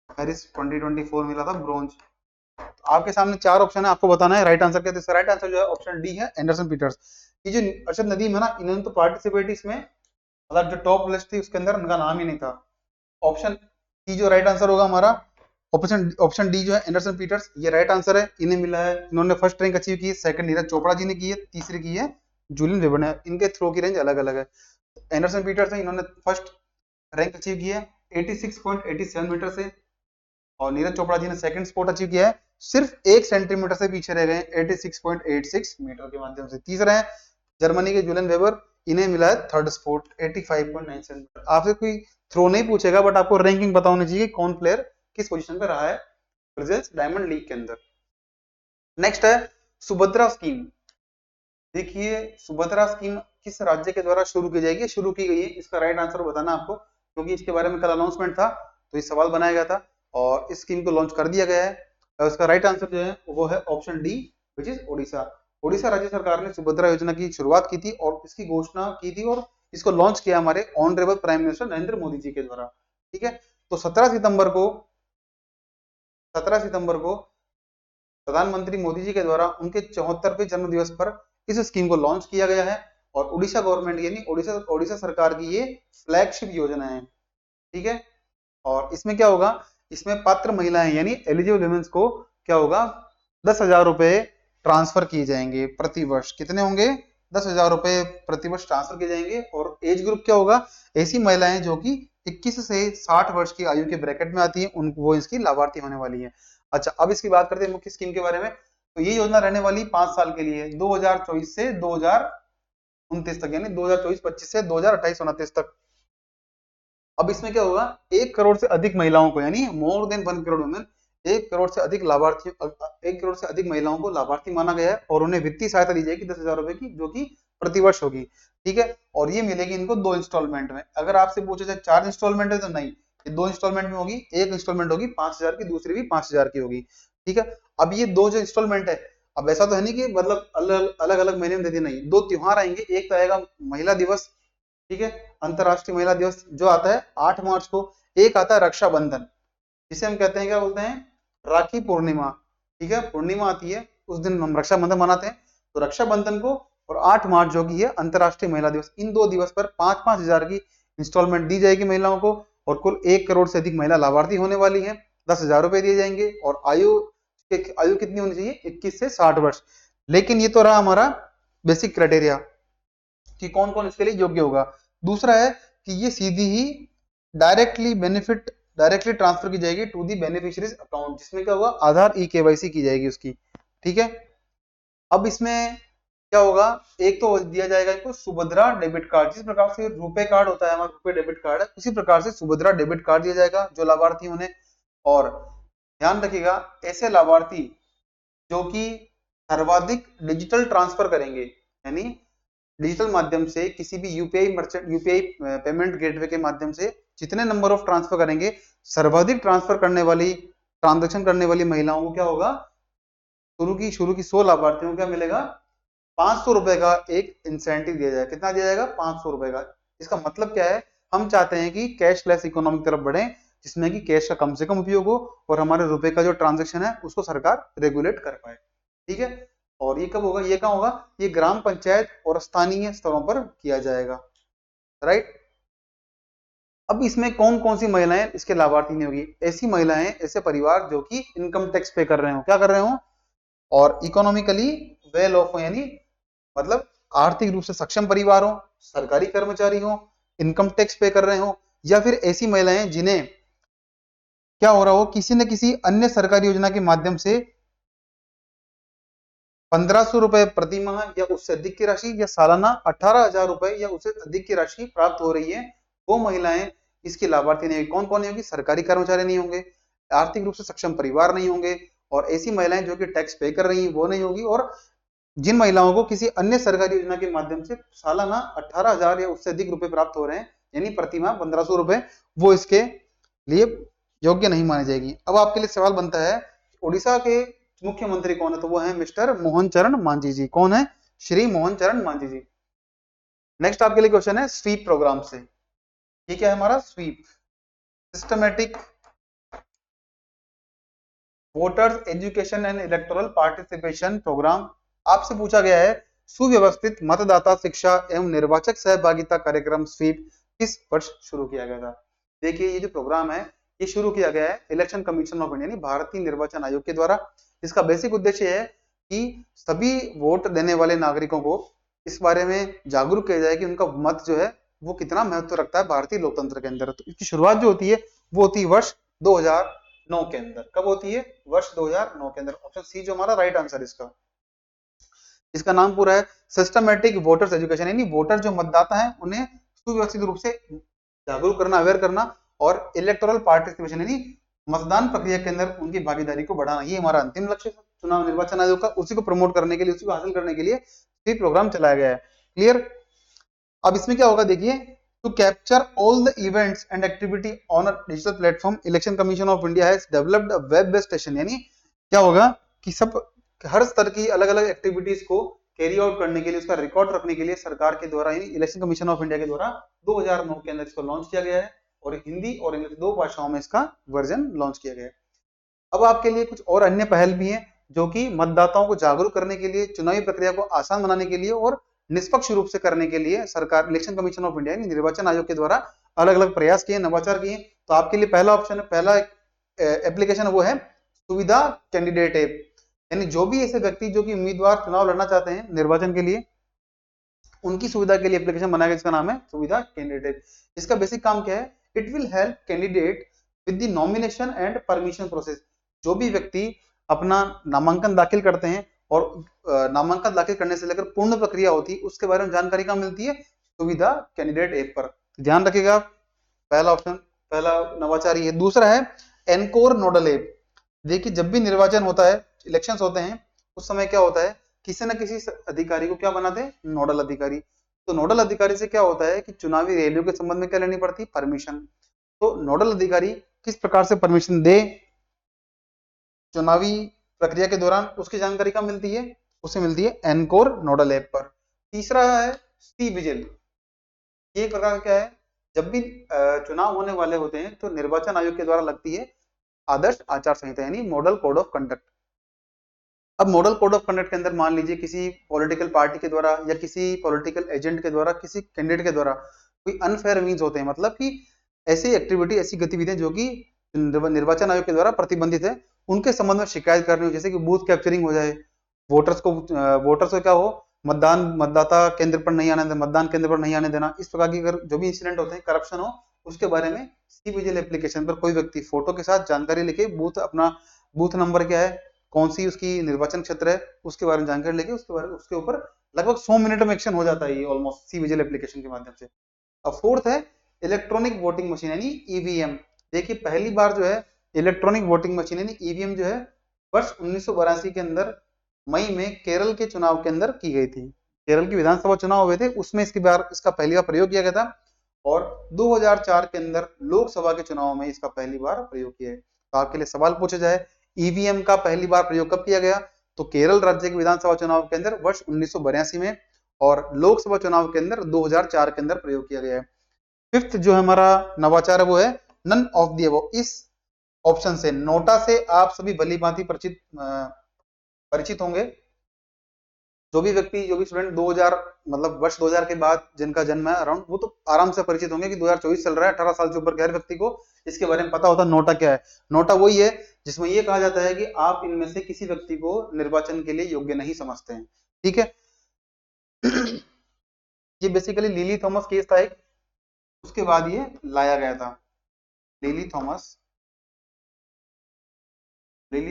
पेरिस 2024 मिला था ब्रॉन्ज। तो आपके सामने चार ऑप्शन है, आपको बताना है राइट आंसर क्या है। तो राइट आंसर जो है ऑप्शन डी है, एंडरसन पीटर्स। ये जो अरशद नदीम है ना, इन्होंने तो पार्टिसिपेट इसमें, मतलब जो टॉप लिस्ट थी उसके अंदर उनका नाम ही नहीं था। ऑप्शन डी जो राइट आंसर होगा हमारा, ऑप्शन डी जो है एंडरसन पीटर्स, ये राइट आंसर है। इन्हें मिला है, इन्होंने फर्स्ट रैंक अचीव की है, सेकंड नीरज चोपड़ा जी ने की है, तीसरी की है जूलियन वेबर ने। इनके थ्रो की रेंज अलग अलग है। एंडरसन पीटर्स है, इन्होंने फर्स्ट रैंक अचीव किया है 86.87 मीटर से, और नीरज चोपड़ा जी ने सेकंड स्पॉट अचीव किया है, सिर्फ 1 सेंटीमीटर से पीछे रह गए 86.86 मीटर के माध्यम से। तीसरा है जर्मनी के जूलियन वेबर, इन्हें मिला है थर्ड स्पॉट 85.97 मीटर। आपसे कोई थ्रो नहीं पूछेगा, बट आपको रैंकिंग पता होनी चाहिए कौन प्लेयर किस पोजीशन पे रहा है ब्राजील डायमंड लीग के अंदर। नेक्स्ट है सुभद्रा स्कीम। देखिए सुभद्रा स्कीम किस राज्य के द्वारा शुरू की जाएगी, शुरू की गई है, इसका राइट आंसर बताना आपको, क्योंकि इसके बारे में कल अनाउंसमेंट था, तो इस सवाल बनाया गया था और इस स्कीम को लॉन्च कर दिया गया है। और उसका राइट आंसर जो है वो है option D, which is Odisha. Odisha राज्य सरकार ने सुभद्रा योजना की शुरुआत की थी और इसकी घोषणा की थी, और इसको लॉन्च किया हमारे honourable prime minister Narendra Modi ji के द्वारा। ठीक है, तो 17 सितंबर को प्रधानमंत्री मोदी जी के द्वारा उनके 74वें जन्म दिवस पर इस स्कीम को लॉन्च किया गया है, और उड़ीसा गवर्नमेंट यानी ओडिशा सरकार की ये फ्लैगशिप योजना है। ठीक है, और इसमें क्या होगा, इसमें पात्र महिलाएं यानी एलिजिबल वुमेन्स को क्या होगा, 10,000 रुपए ट्रांसफर किए जाएंगे प्रति वर्ष। कितने होंगे, 10,000 रुपए प्रति वर्ष ट्रांसफर किए जाएंगे। और एज ग्रुप क्या होगा, ऐसी महिलाएं जो कि 21 से 60 वर्ष की आयु के ब्रैकेट में आती है, उनको वो इसकी लाभार्थी होने वाली है। अच्छा, अब इसकी बात करते हैं मुख्य स्कीम के बारे में। तो ये योजना रहने वाली 5 साल के लिए, 2024 से 2029 तक, यानी 2024-25 से 2028-29 तक। अब इसमें क्या होगा, 1 करोड़ से अधिक महिलाओं को, यानी more than 1 crore women, 1 crore से अधिक लाभार्थी, 1 करोड़ से अधिक महिलाओं को लाभार्थी माना गया है, और उन्हें वित्तीय सहायता दी जाएगी 10,000 रुपए की, जो कि प्रतिवर्ष होगी। ठीक है, और ये मिलेगी इनको 2 इंस्टॉलमेंट में। अगर आपसे पूछे जाए 4 इंस्टॉलमेंट है तो नहीं, ये 2 इंस्टॉलमेंट में होगी। एक इंस्टॉलमेंट होगी 5,000 की, दूसरी भी 5,000 की होगी। ठीक है, अब ये 2 जो इंस्टॉलमेंट है, अब ऐसा तो है नहीं कि मतलब अलग अलग महीने में दे दी, नहीं, 2 त्योहार आएंगे। एक तो आएगा महिला दिवस, ठीक है, अंतरराष्ट्रीय महिला दिवस जो आता है 8 मार्च को। एक आता है रक्षाबंधन, जिसे हम कहते हैं, क्या बोलते हैं, राखी पूर्णिमा। ठीक है, पूर्णिमा आती है उस दिन हम रक्षाबंधन मनाते हैं। तो रक्षाबंधन को और 8 मार्च जो की है अंतरराष्ट्रीय महिला दिवस, इन 2 दिवस पर 5-5 हजार की इंस्टॉलमेंट दी जाएगी महिलाओं को, और कुल 1 करोड़ से अधिक महिला लाभार्थी होने वाली है। 10,000 रुपए दिए जाएंगे, और आयु कितनी होनी चाहिए, 21 से 60 वर्ष। लेकिन ये तो रहा हमारा बेसिक क्राइटेरिया कि कौन कौन इसके लिए योग्य होगा। दूसरा है कि ये सीधी ही डायरेक्टली ट्रांसफर की जाएगी टू दी बेनिफिशियरीज अकाउंट, जिसमें क्या होगा, आधार ई-केवाईसी की जाएगी उसकी। ठीक है, अब इसमें क्या होगा, एक तो दिया जाएगा इनको सुभद्रा डेबिट कार्ड, जिस प्रकार से रुपए कार्ड होता है हमारा, रुपए डेबिट कार्ड है, उसी प्रकार से सुभद्रा डेबिट कार्ड दिया जाएगा जो लाभार्थी उन्हें। और ध्यान रखिएगा, ऐसे लाभार्थी जो कि सर्वाधिक डिजिटल ट्रांसफर करेंगे, यानी डिजिटल माध्यम से किसी भी UPI merchant, UPI payment gateway के माध्यम से जितने नंबर ऑफ ट्रांसफर करेंगे, सर्वाधिक ट्रांसफर करने वाली, ट्रांजेक्शन करने वाली महिलाओं को क्या होगा, शुरू की 100 लाभार्थियों को क्या मिलेगा, 500 रुपए का एक इंसेंटिव दिया जाएगा। कितना दिया जाएगा, 500 रुपए का। इसका मतलब क्या है, हम चाहते हैं कि कैशलेस इकोनॉमी की तरफ बढ़े, जिसमें कि कैश का कम से कम उपयोग हो और हमारे रुपए का जो ट्रांजेक्शन है उसको सरकार रेगुलेट कर पाए। ठीक है, और ये कब होगा, ये कहाँ होगा, ये ग्राम पंचायत और स्थानीय स्तरों पर किया जाएगा। राइट, अब इसमें कौन कौन सी महिलाएं इसके लाभार्थी नहीं होगी, ऐसी महिलाएं, ऐसे परिवार जो कि इनकम टैक्स पे कर रहे हो, क्या कर रहे हो, और इकोनॉमिकली वेल ऑफ हो, यानी मतलब आर्थिक रूप से सक्षम परिवार हो, सरकारी कर्मचारी हो, इनकम टैक्स पे कर रहे हो, या फिर ऐसी महिलाएं जिन्हें क्या हो रहा हो, किसी न किसी अन्य सरकारी योजना के माध्यम से 1500 रुपए प्रति माह या उससे अधिक की राशि, या सालाना 18,000 रुपए या उससे अधिक की राशि प्राप्त हो रही है, वो महिलाएं इसकी लाभार्थी नहीं होगी। कौन कौन नहीं होगी, सरकारी कर्मचारी नहीं होंगे, आर्थिक रूप से सक्षम परिवार नहीं होंगे, और ऐसी महिलाएं जो कि टैक्स पे कर रही हैं वो नहीं होगी, और जिन महिलाओं को किसी अन्य सरकारी योजना के माध्यम से सालाना 18,000 या उससे अधिक रुपए प्राप्त हो रहे हैं, यानी प्रतिमाह 1500 रुपए, वो इसके लिए योग्य नहीं मानी जाएगी। अब आपके लिए सवाल बनता है, उड़ीसा के मुख्यमंत्री कौन है, तो वो है मिस्टर मोहन चरण मांझी जी। कौन है, श्री मोहन चरण मांझी जी। नेक्स्ट आपके लिए क्वेश्चन है स्वीप प्रोग्राम से। ठीक है, हमारा sweep, systematic voters education and electoral participation programme. आपसे पूछा गया है, सुव्यवस्थित मतदाता शिक्षा एवं निर्वाचक सहभागिता कार्यक्रम स्वीप किस वर्ष शुरू किया गया था। देखिए, ये जो प्रोग्राम है ये शुरू किया गया है इलेक्शन कमीशन ऑफ इंडिया, यानी भारतीय निर्वाचन आयोग के द्वारा। इसका बेसिक उद्देश्य है कि सभी वोट देने वाले नागरिकों को इस बारे में जागरूक किया जाए कि उनका मत जो है वो कितना महत्व रखता है भारतीय लोकतंत्र के अंदर। तो इसकी शुरुआत जो होती है वो होती है वर्ष 2009 के अंदर। कब होती है, वर्ष 2009 के अंदर। ऑप्शन सी जो हमारा राइट आंसर इसका। इसका नाम पूरा है सिस्टमेटिक वोटर्स एजुकेशन, यानी वोटर जो मतदाता है उन्हें सुव्यवस्थित रूप से जागरूक करना, अवेयर करना, और इलेक्टोरल पार्टिसिपेशन यानी मतदान प्रक्रिया के अंदर उनकी भागीदारी को बढ़ाना, ये हमारा अंतिम लक्ष्य है चुनाव निर्वाचन आयोग का। उसी को प्रमोट करने के लिए, उसी को हासिल करने के लिए ये प्रोग्राम चलाया गया है। क्लियर। अब इसमें क्या होगा, देखिए, to capture all the events and activity on a digital platform, election commission of India has developed a web based station, यानी क्या होगा कि सब हर स्तर की अलग अलग एक्टिविटीज को कैरी आउट करने के लिए, उसका रिकॉर्ड रखने के लिए सरकार के द्वारा, यानी इलेक्शन कमीशन ऑफ इंडिया के द्वारा 2009 के अंदर इसको लॉन्च किया गया है, और हिंदी और इंग्लिश दो भाषाओं में इसका वर्जन लॉन्च किया गया है। अब आपके लिए कुछ और अन्य पहल भी हैं जो कि मतदाताओं को जागरूक करने के लिए, चुनावी प्रक्रिया को आसान बनाने के लिए और निष्पक्ष रूप से करने के लिए सरकार, इलेक्शन कमीशन ऑफ इंडिया निर्वाचन आयोग के द्वारा अलग अलग प्रयास किए, नवाचार किए। तो आपके लिए पहला ऑप्शन है, पहला एप्लीकेशन वो है सुविधा कैंडिडेट ऐप, यानी जो भी ऐसे व्यक्ति जो कि उम्मीदवार चुनाव लड़ना चाहते हैं निर्वाचन के लिए, उनकी सुविधा के लिए एप्लीकेशन बनाया गया जिसका नाम है सुविधा कैंडिडेट। इसका बेसिक काम क्या है, it will help candidate with the nomination and permission process. जो भी व्यक्ति अपना नामांकन दाखिल करते हैं और नामांकन दाखिल करने से लेकर पूर्ण प्रक्रिया होती है उसके बारे में जानकारी कहाँ मिलती है, सुविधा कैंडिडेट ऐप पर। ध्यान रखिएगा, पहला ऑप्शन, पहला नवाचार ये है। दूसरा है एनकोर नोडल ऐप। देखिए, जब भी निर्वाचन होता है, इलेक्शंस होते हैं, उस समय क्या होता है, किसी न किसी अधिकारी को क्या बनाते हैं, नोडल अधिकारी। तो नोडल अधिकारी से क्या होता है कि चुनावी रैलियों के संबंध में क्या लेनी पड़ती है, परमिशन। तो नोडल अधिकारी किस प्रकार से परमिशन दे चुनावी प्रक्रिया के दौरान, उसकी जानकारी कहाँ मिलती है, उसे मिलती है एनकोर नोडल ऐप पर। तीसरा है सी विजिल। ये एक प्रकार क्या है, जब भी चुनाव होने वाले होते हैं तो निर्वाचन आयोग के द्वारा लगती है आदर्श आचार संहिता, यानी मॉडल कोड ऑफ कंडक्ट। अब मॉडल कोड ऑफ कंडक्ट के अंदर मान लीजिए किसी पॉलिटिकल पार्टी के द्वारा या किसी पॉलिटिकल एजेंट के द्वारा, किसी कैंडिडेट के द्वारा कोई अनफेयर मीन्स होते हैं, मतलब कि ऐसी एक्टिविटी, ऐसी गतिविधियां जो कि निर्वाचन आयोग के द्वारा प्रतिबंधित है, उनके संबंध में शिकायत करनी हो, जैसे कि बूथ कैप्चरिंग हो जाए, वोटर्स को क्या हो, मतदाता केंद्र पर नहीं आने देना, मतदान केंद्र पर नहीं आने देना, इस प्रकार की अगर जो भी इंसिडेंट होते हैं, करप्शन हो, उसके बारे में सी विजिल एप्लीकेशन पर कोई व्यक्ति फोटो के साथ जानकारी लेके, बूथ अपना बूथ नंबर क्या है, कौन सी उसकी निर्वाचन क्षेत्र है, उसके बारे में जानकारी लेके उसके ऊपर लगभग 100 मिनट में एक्शन हो जाता है ये ऑलमोस्ट सी विजिल एप्लीकेशन के माध्यम से। अब फोर्थ है इलेक्ट्रॉनिक वोटिंग मशीन, यानी ईवीएम। देखिए, पहली बार जो है इलेक्ट्रॉनिक वोटिंग मशीन यानी ईवीएम जो है वर्ष 1982 के अंदर मई में केरल के चुनाव के अंदर की गई थी। केरल की विधानसभा चुनाव हुए थे, उसमें इसका पहली बार प्रयोग किया गया था और 2004 के अंदर लोकसभा के चुनाव में इसका पहली बार प्रयोग किया है। तो आपके लिए सवाल पूछा जाए ईवीएम का पहली बार प्रयोग कब किया गया, तो केरल राज्य के विधानसभा चुनाव के अंदर वर्ष 1982 में और लोकसभा चुनाव के अंदर 2004 के अंदर प्रयोग किया गया है। फिफ्थ जो हमारा नवाचार है वो है नन ऑफ दी अबव। इस ऑप्शन से नोटा से आप सभी भली भांति परिचित होंगे। जो भी व्यक्ति, जो भी स्टूडेंट 2000 मतलब वर्ष 2000 के बाद जिनका जन्म है अराउंड, वो तो आराम से परिचित होंगे कि 2024 चल रहा है, 18 साल से ऊपर के हर व्यक्ति को इसके बारे में पता होता है नोटा क्या है। नोटा वही है जिसमें ये कहा जाता है कि आप इनमें से किसी व्यक्ति को निर्वाचन के लिए योग्य नहीं समझते हैं। ठीक है। ये बेसिकली लिली थॉमस केस था एक, उसके बाद ये लाया गया था। लिली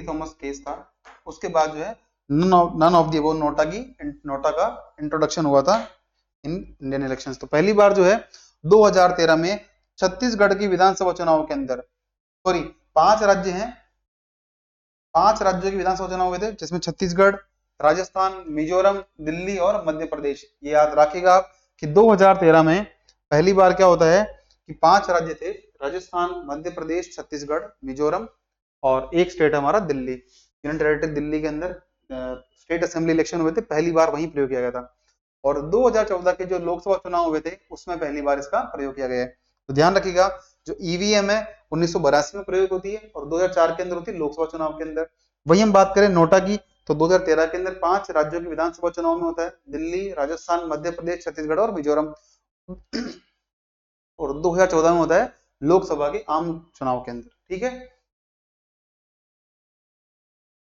थॉमस केस था, उसके बाद जो है none of the above NOTA का इंट्रोडक्शन हुआ था इन इंडियन इलेक्शंस। तो पहली बार जो है 2013 में छत्तीसगढ़ की विधानसभा चुनाव के अंदर, सॉरी 5 राज्य हैं, 5 राज्यों की विधानसभा चुनाव हुए थे जिसमें छत्तीसगढ़, राजस्थान, मिजोरम, दिल्ली और मध्य प्रदेश। ये याद रखिएगा आप कि 2013 में पहली बार क्या होता है कि 5 राज्य थे, राजस्थान, मध्य प्रदेश, छत्तीसगढ़, मिजोरम और एक स्टेट हमारा दिल्ली। यूनियन टेरिटरी दिल्ली के अंदर स्टेट असेंबली इलेक्शन हुए थे, पहली बार वहीं प्रयोग किया गया था। और 2014 के जो लोकसभा चुनाव हुए थे उसमें पहली बार इसका प्रयोग किया गया है। तो ध्यान रखिएगा जो ईवीएम है 1982 में प्रयोग होती है और 2004 के अंदर होती है लोकसभा चुनाव के अंदर। वही हम बात करें नोटा की तो 2013 के अंदर 5 राज्यों की विधानसभा चुनाव में होता है, दिल्ली, राजस्थान, मध्य प्रदेश, छत्तीसगढ़ और मिजोरम। और 2014 में होता है लोकसभा के आम चुनाव के अंदर। ठीक है।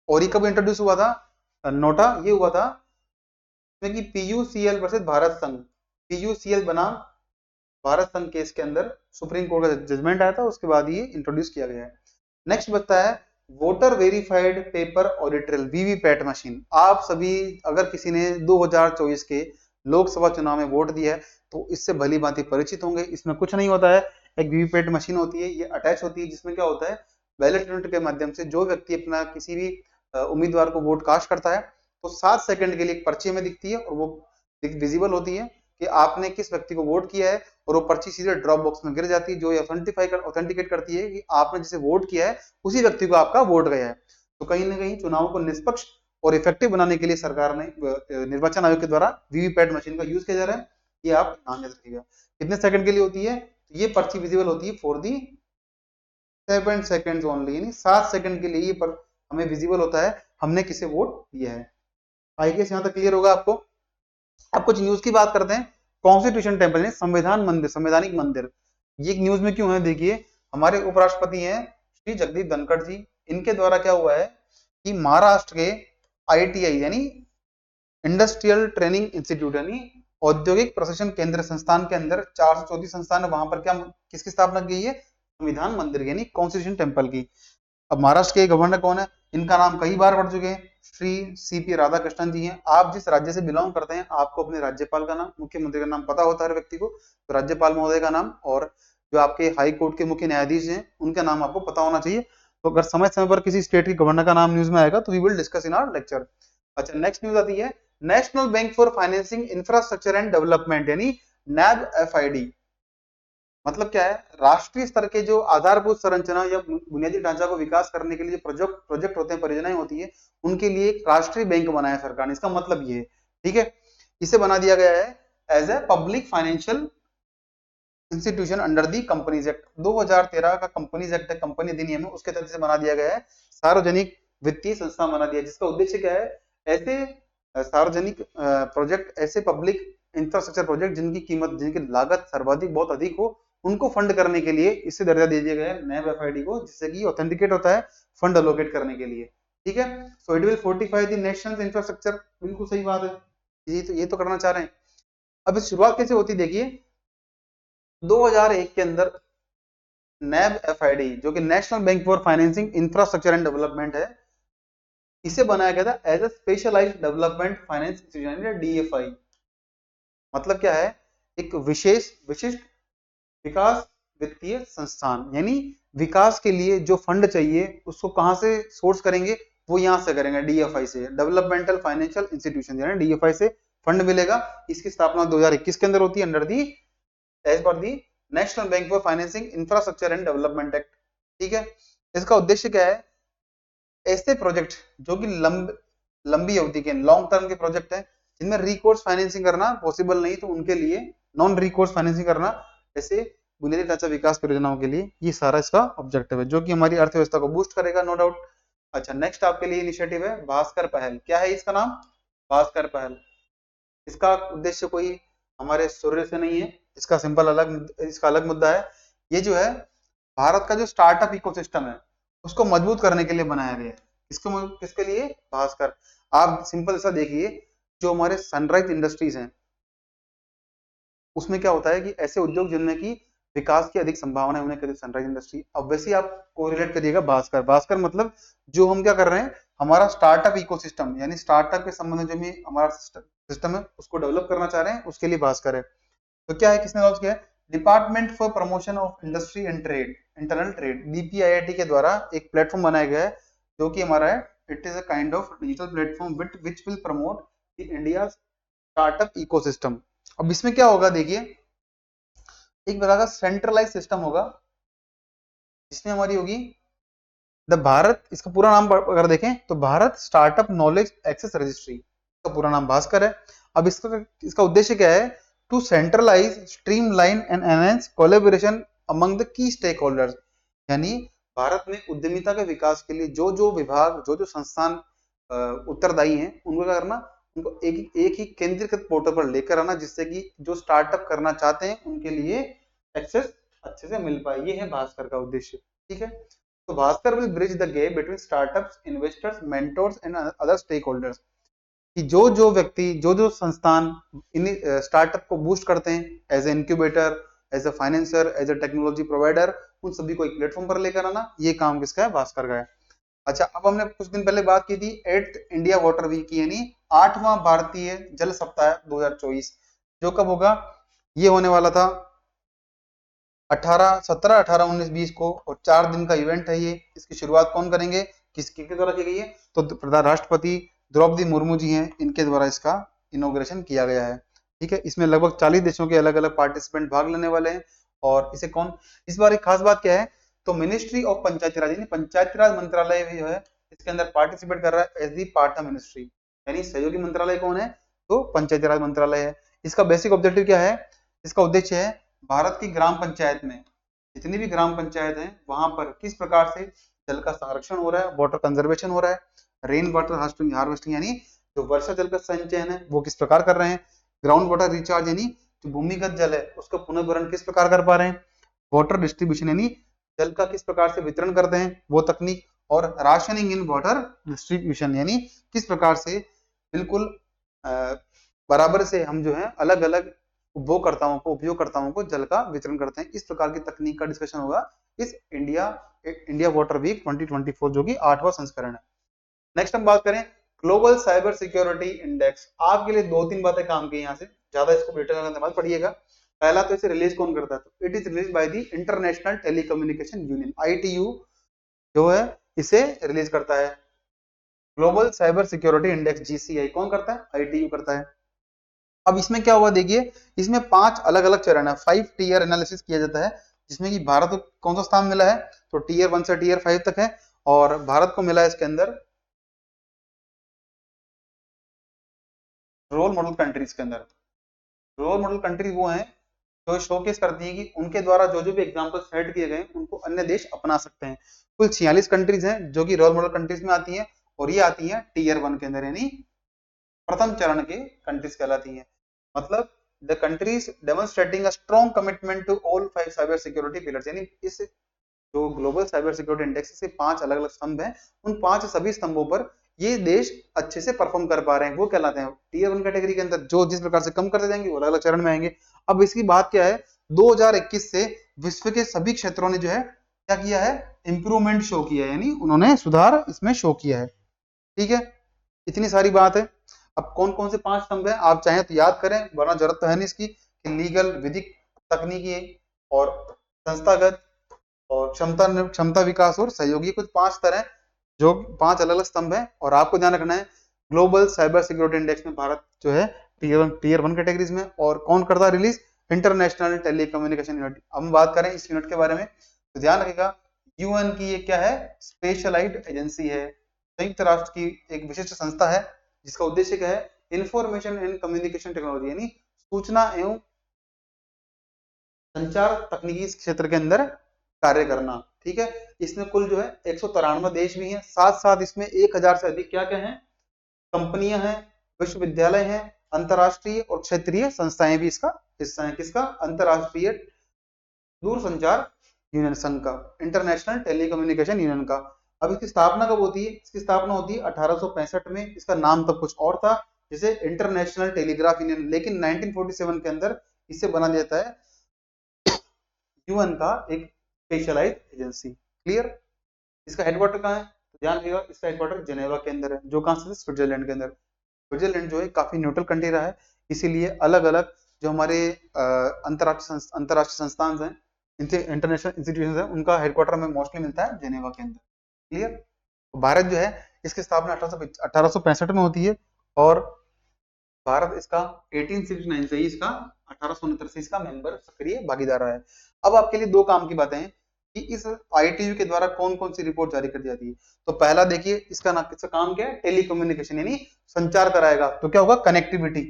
और ये कब इंट्रोड्यूस हुआ था नोटा, ये हुआ था कि पीयूसीएल वर्सेस भारत संघ, पीयूसीएल बनाम भारत संघ केस के अंदर सुप्रीम कोर्ट का जजमेंट आया था, उसके बाद ये इंट्रोड्यूस किया गया है। नेक्स्ट बचता है voter verified paper audit VVPAT machine. आप सभी अगर किसी ने 2024 के लोकसभा चुनाव में वोट दिया है तो इससे भली भांति परिचित होंगे। इसमें कुछ नहीं होता है, एक वीवीपैट मशीन होती है, ये अटैच होती है, जिसमें क्या होता है बैलेट यूनिट के माध्यम से जो व्यक्ति अपना किसी भी उम्मीदवार को वोट कास्ट करता है तो 7 सेकंड के लिए एक पर्ची में दिखती है और वो विजिबल होती है कि आपने किस व्यक्ति को वोट किया है, और वो पर्ची सीधे ड्रॉप बॉक्स में गिर जाती है जो ऑथेंटिकेट करती है कि आपने जिसे वोट किया है उसी व्यक्ति को आपका वोट गया है। तो कहीं ना कहीं चुनाव को निष्पक्ष और इफेक्टिव बनाने के लिए सरकार ने निर्वाचन आयोग के द्वारा वीवीपैट मशीन का यूज किया जा रहा है। ये आप ध्यान में रखिएगा। कितने सेकंड के लिए होती है, तो ये पर्ची विजिबल होती है फॉर दी 7 सेकंड्स ओनली, यानी 7 सेकंड के लिए ये पर हमें विजिबल होता है हमने किसे वोट दिया है। आई गेस यहाँ तक क्लियर होगा आपको। अब कुछ न्यूज की बात करते हैं। कॉन्स्टिट्यूशन टेम्पल है संविधान मंदिर, संवैधानिक मंदिर, ये एक न्यूज में क्यों है, देखिए हमारे उपराष्ट्रपति हैं श्री जगदीप धनखड़ जी, इनके द्वारा क्या हुआ है कि महाराष्ट्र के आईटीआई यानी इंडस्ट्रियल ट्रेनिंग इंस्टीट्यूट यानी औद्योगिक प्रशिक्षण केंद्र संस्थान के अंदर 434 संस्थान है, वहां पर क्या किसकी स्थापना की है, संविधान मंदिर यानी कॉन्स्टिट्यूशन टेम्पल की। अब महाराष्ट्र के गवर्नर कौन है, इनका नाम कई बार पढ़ चुके हैं, श्री सीपी राधाकृष्णन जी हैं। आप जिस राज्य से बिलोंग करते हैं आपको अपने राज्यपाल का नाम, मुख्यमंत्री का नाम पता होता है हर व्यक्ति को, तो राज्यपाल महोदय का नाम और जो आपके हाई कोर्ट के मुख्य न्यायाधीश हैं उनका नाम आपको पता होना चाहिए। तो अगर समय समय पर किसी स्टेट के गवर्नर का नाम न्यूज में आएगा तो we will discuss in our lecture. अच्छा, नेक्स्ट न्यूज आती है national bank for financing infrastructure and development यानी NABFID। मतलब क्या है, राष्ट्रीय स्तर के जो आधारभूत संरचना या बुनियादी ढांचा को विकास करने के लिए जो प्रोजेक्ट होते हैं, परियोजनाएं होती है, उनके लिए एक राष्ट्रीय बैंक बनाया सरकार ने। इसका मतलब ये है, ठीक है, इसे बना दिया गया है as a public financial institution under the companies act. 2013 का कंपनीज एक्ट है, कंपनी अधिनियम है, उसके तहत से बना दिया गया है सार्वजनिक वित्तीय संस्था बना दिया, जिसका उद्देश्य क्या है, ऐसे सार्वजनिक प्रोजेक्ट, ऐसे पब्लिक इंफ्रास्ट्रक्चर प्रोजेक्ट जिनकी कीमत, जिनकी लागत सर्वाधिक बहुत अधिक हो, उनको फंड करने के लिए इससे दर्जा दे दिया गया है NABFID को, जिससे कि ऑथेंटिकेट होता है फंड अलोकेट करने के लिए। ठीक है, so it will fortify the Nations infrastructure. बिल्कुल सही बात है, ये तो करना चाह रहे हैं। अब इस शुरुआत कैसे होती देखिए, 2001 के अंदर NABFID जो कि national bank for financing infrastructure and development है, इसे बनाया गया था as a specialised development finance institution DFI। मतलब क्या है, एक विशिष्ट विकास वित्तीय संस्थान, यानी विकास के लिए जो फंड चाहिए उसको कहां से सोर्स करेंगे, वो यहां से करेंगे, डीएफआई से, डेवलपमेंटल फाइनेंशियल इंस्टीट्यूशन, यानी डीएफआई से फंड मिलेगा। इसकी स्थापना 2021 के अंदर होती है under the as per the national bank for financing infrastructure and development act. ठीक है, इसका उद्देश्य क्या है, ऐसे प्रोजेक्ट जो कि लंबी अवधि के लॉन्ग टर्म के प्रोजेक्ट है जिनमें रिकोर्स फाइनेंसिंग करना पॉसिबल नहीं, तो उनके लिए नॉन रिकोर्स फाइनेंसिंग करना, ऐसे बुनियादी ढांचा विकास परियोजनाओं के लिए ये सारा इसका ऑब्जेक्टिव है, जो कि हमारी अर्थव्यवस्था को बूस्ट करेगा, नो डाउट। अच्छा, नेक्स्ट आपके लिए इनिशिएटिव है भास्कर पहल। क्या है इसका नाम, भास्कर पहल। इसका उद्देश्य कोई हमारे सूर्य से नहीं है, इसका सिंपल इसका अलग मुद्दा है। ये जो है भारत का जो स्टार्टअप इकोसिस्टम है उसको मजबूत करने के लिए बनाया गया है। किसके लिए, भास्कर। आप सिंपल ऐसा देखिए, जो हमारे सनराइज इंडस्ट्रीज हैं उसमें क्या होता है कि ऐसे उद्योग जिनमें की विकास की अधिक संभावना है उन्हें कहते हैं सनराइज इंडस्ट्री। अब वैसे आप कोरिलेट करिएगा भास्कर। भास्कर मतलब जो हम क्या कर रहे हैं, हमारा स्टार्टअप इकोसिस्टम, यानी स्टार्टअप के संबंध में जो भी हमारा सिस्टम है उसको डेवलप करना चाह रहे हैं, उसके लिए भास्कर है। तो क्या है, किसने लॉन्च किया है, department for promotion of industry and trade, internal trade, DPIIT के द्वारा एक प्लेटफॉर्म बनाया गया है जो कि हमारा है, it is a kind of digital platform which will promote the India startup ecosystem. अब इसमें क्या होगा, देखिए एक प्रकार का सेंट्रलाइज सिस्टम होगा जिसमें हमारी होगी द भारत, इसका पूरा नाम अगर देखें तो Bharat startup knowledge access registry, इसका पूरा नाम भास्कर है। अब इसका उद्देश्य क्या है, to centralise, streamline and enhance collaboration among the key stakeholders, यानी भारत में उद्यमिता के विकास के लिए जो जो विभाग, जो जो संस्थान उत्तरदायी हैं, उनको क्या करना, उनको एक ही केंद्रीकृत पोर्टल पर लेकर आना, जिससे कि जो स्टार्टअप करना चाहते हैं उनके लिए एक्सेस अच्छे से मिल पाए। ये है भास्कर का उद्देश्य। ठीक है, तो Bhaskar will bridge the gap between startups, investors, mentors and other stakeholders, कि जो जो व्यक्ति, जो जो संस्थान इन स्टार्टअप को बूस्ट करते हैं as a incubator, as a financer, as a technology provider, उन सभी को एक प्लेटफॉर्म पर लेकर आना, ये काम किसका है, भास्कर का है। अच्छा, अब हमने कुछ दिन पहले बात की थी 8th इंडिया वाटर वीक की, यानी 8वां भारतीय जल सप्ताह 2024, जो कब होगा, ये होने वाला था 17, 18, 19, 20 को, और 4 दिन का इवेंट है ये। इसकी शुरुआत कौन करेंगे, किसके द्वारा की गई है, तो प्रधान राष्ट्रपति द्रौपदी मुर्मू जी हैं, इनके द्वारा इसका इनॉग्रेशन किया गया है। ठीक है, इसमें लगभग 40 देशों के अलग अलग पार्टिसिपेंट भाग लेने वाले हैं। और इसे कौन, इस बार एक खास बात क्या है, तो मिनिस्ट्री ऑफ पंचायती राज, यानी पंचायती राज मंत्रालय भी जो है इसके अंदर पार्टिसिपेट कर रहा है एज दी पार्टनर मिनिस्ट्री, यानी सहयोगी मंत्रालय कौन है, तो पंचायती राज मंत्रालय है। इसका बेसिक ऑब्जेक्टिव क्या है, इसका उद्देश्य है भारत की ग्राम पंचायत में, जितनी भी ग्राम पंचायत हैं वहां पर किस प्रकार से जल का संरक्षण हो रहा है, वाटर कंजर्वेशन हो रहा है, रेन वाटर हार्वेस्टिंग यानी जो वर्षा जल का संचयन है वो किस प्रकार कर रहे हैं, ग्राउंड वाटर रिचार्ज यानी जो भूमिगत जल है उसका पुनर्भरण किस प्रकार कर पा रहे हैं, वाटर डिस्ट्रीब्यूशन यानी जल का किस प्रकार से वितरण करते हैं वो तकनीक, और राशनिंग इन वाटर डिस्ट्रीब्यूशन यानी किस प्रकार से बिल्कुल बराबर से हम जो है अलग अलग उपयोगकर्ताओं को जल का वितरण करते हैं। इस प्रकार की तकनीक का डिस्कशन होगा इस इंडिया वाटर वीक 2024, जो कि 8वां संस्करण है। नेक्स्ट हम बात करें ग्लोबल साइबर सिक्योरिटी इंडेक्स। आपके लिए 2-3 बातें काम की, यहाँ से ज्यादा इसको डिटेल में मत पढ़िएगा। पहला तो इसे रिलीज कौन करता है, तो it is release by the international telecommunication union, ITU जो है इसे रिलीज करता है। Global cyber security index GCI कौन करता है, ITU करता है। अब इसमें क्या हुआ, देखिए इसमें 5 अलग अलग चरण है, 5 टीयर एनालिसिस किया जाता है, जिसमें कि भारत को कौन सा स्थान मिला है, तो टीयर 1 से टीयर 5 तक है, और भारत को मिला है इसके अंदर रोल मॉडल कंट्रीज के अंदर। रोल मॉडल कंट्रीज वो हैं जो शोकेस करती हैं कि उनके द्वारा जो जो भी एग्जाम्पल सेट किए गए उनको अन्य देश अपना सकते हैं। कुल 46 कंट्रीज हैं जो कि रोल मॉडल कंट्रीज में आती हैं, और ये आती हैं टीयर 1 के अंदर, यानी प्रथम चरण के कंट्रीज कहलाती हैं। मतलब the countries demonstrating a strong commitment to all 5 cyber security pillars, यानी इस जो ग्लोबल साइबर सिक्योरिटी इंडेक्स से 5 अलग अलग स्तंभ हैं, उन 5 सभी स्तंभों पर ये देश अच्छे से परफॉर्म कर पा रहे हैं, वो कहलाते हैं टीयर 1 कैटेगरी के अंदर। जो जिस प्रकार से कम करते जाएंगे वो अलग अलग चरण में आएंगे। अब इसकी बात क्या है, 2021 से विश्व के सभी क्षेत्रों ने जो है क्या किया है, इंप्रूवमेंट शो किया है, यानी उन्होंने सुधार इसमें शो किया है। ठीक है, इतनी सारी बात है। अब कौन कौन से 5 स्तंभ है, आप चाहें तो याद करें, वरना जरूरत तो है नहीं इसकी, कि लीगल, विधिक, तकनीकी और संस्थागत और क्षमता विकास और सहयोगी, कुछ 5 तरह, जो 5 अलग अलग स्तंभ हैं। और आपको ध्यान रखना है ग्लोबल साइबर सिक्योरिटी इंडेक्स में भारत जो है टीयर 1 कैटेगरीज में। और कौन करता है रिलीज? International telecommunication unit. अब हम बात करें इस यूनिट के बारे में तो ध्यान रखिएगा, यूएन की ये क्या है? स्पेशलाइज्ड एजेंसी है, संयुक्त राष्ट्र की एक विशिष्ट संस्था है जिसका उद्देश्य क्या है? इंफॉर्मेशन एंड कम्युनिकेशन टेक्नोलॉजी, यानी सूचना एवं संचार तकनीकी क्षेत्र के अंदर कार्य करना। ठीक है, इसमें कुल जो है 193 देश भी हैं, साथ साथ इसमें 1000 से अधिक क्या क्या हैं? कंपनियां हैं, विश्वविद्यालय हैं, अंतरराष्ट्रीय और क्षेत्रीय संस्थाएं भी इसका हिस्सा हैं। किसका? अंतरराष्ट्रीय दूरसंचार यूनियन संघ का, इंटरनेशनल टेलीकम्युनिकेशन यूनियन का। अब इसकी स्थापना कब होती है? इसकी स्थापना होती है 1865 में। इसका नाम तब कुछ और था, जैसे इंटरनेशनल टेलीग्राफ यूनियन, लेकिन 1947 के अंदर इसे बना देता है यूएन का एक स्पेशलाइज्ड एजेंसी। क्लियर? इसका हेडक्वार्टर कहाँ है? तो ध्यान रखिएगा, इसका हेडक्वार्टर जेनेवा के अंदर है, जो कहाँ से? स्विट्जरलैंड के अंदर। स्विट्जरलैंड जो है काफी न्यूट्रल कंट्री रहा है, इसीलिए अलग अलग जो हमारे अंतरराष्ट्रीय संस्थान हैं, इंटरनेशनल इंस्टीट्यूशन है, उनका हेडक्वार्टर में मोस्टली मिलता है जेनेवा के अंदर। क्लियर? तो भारत जो है इसकी स्थापना 1865 में होती है और भारत इसका 1869 से ही इसका 1869 से इसका मेंबर सक्रिय भागीदार रहा है। अब आपके लिए 2 काम की बातें हैं कि इस आईटीयू के द्वारा कौन कौन सी रिपोर्ट जारी कर दी जाती है। तो पहला देखिए, इसका काम क्या है? टेलीकम्युनिकेशन, यानी संचार कराएगा, तो क्या होगा? कनेक्टिविटी।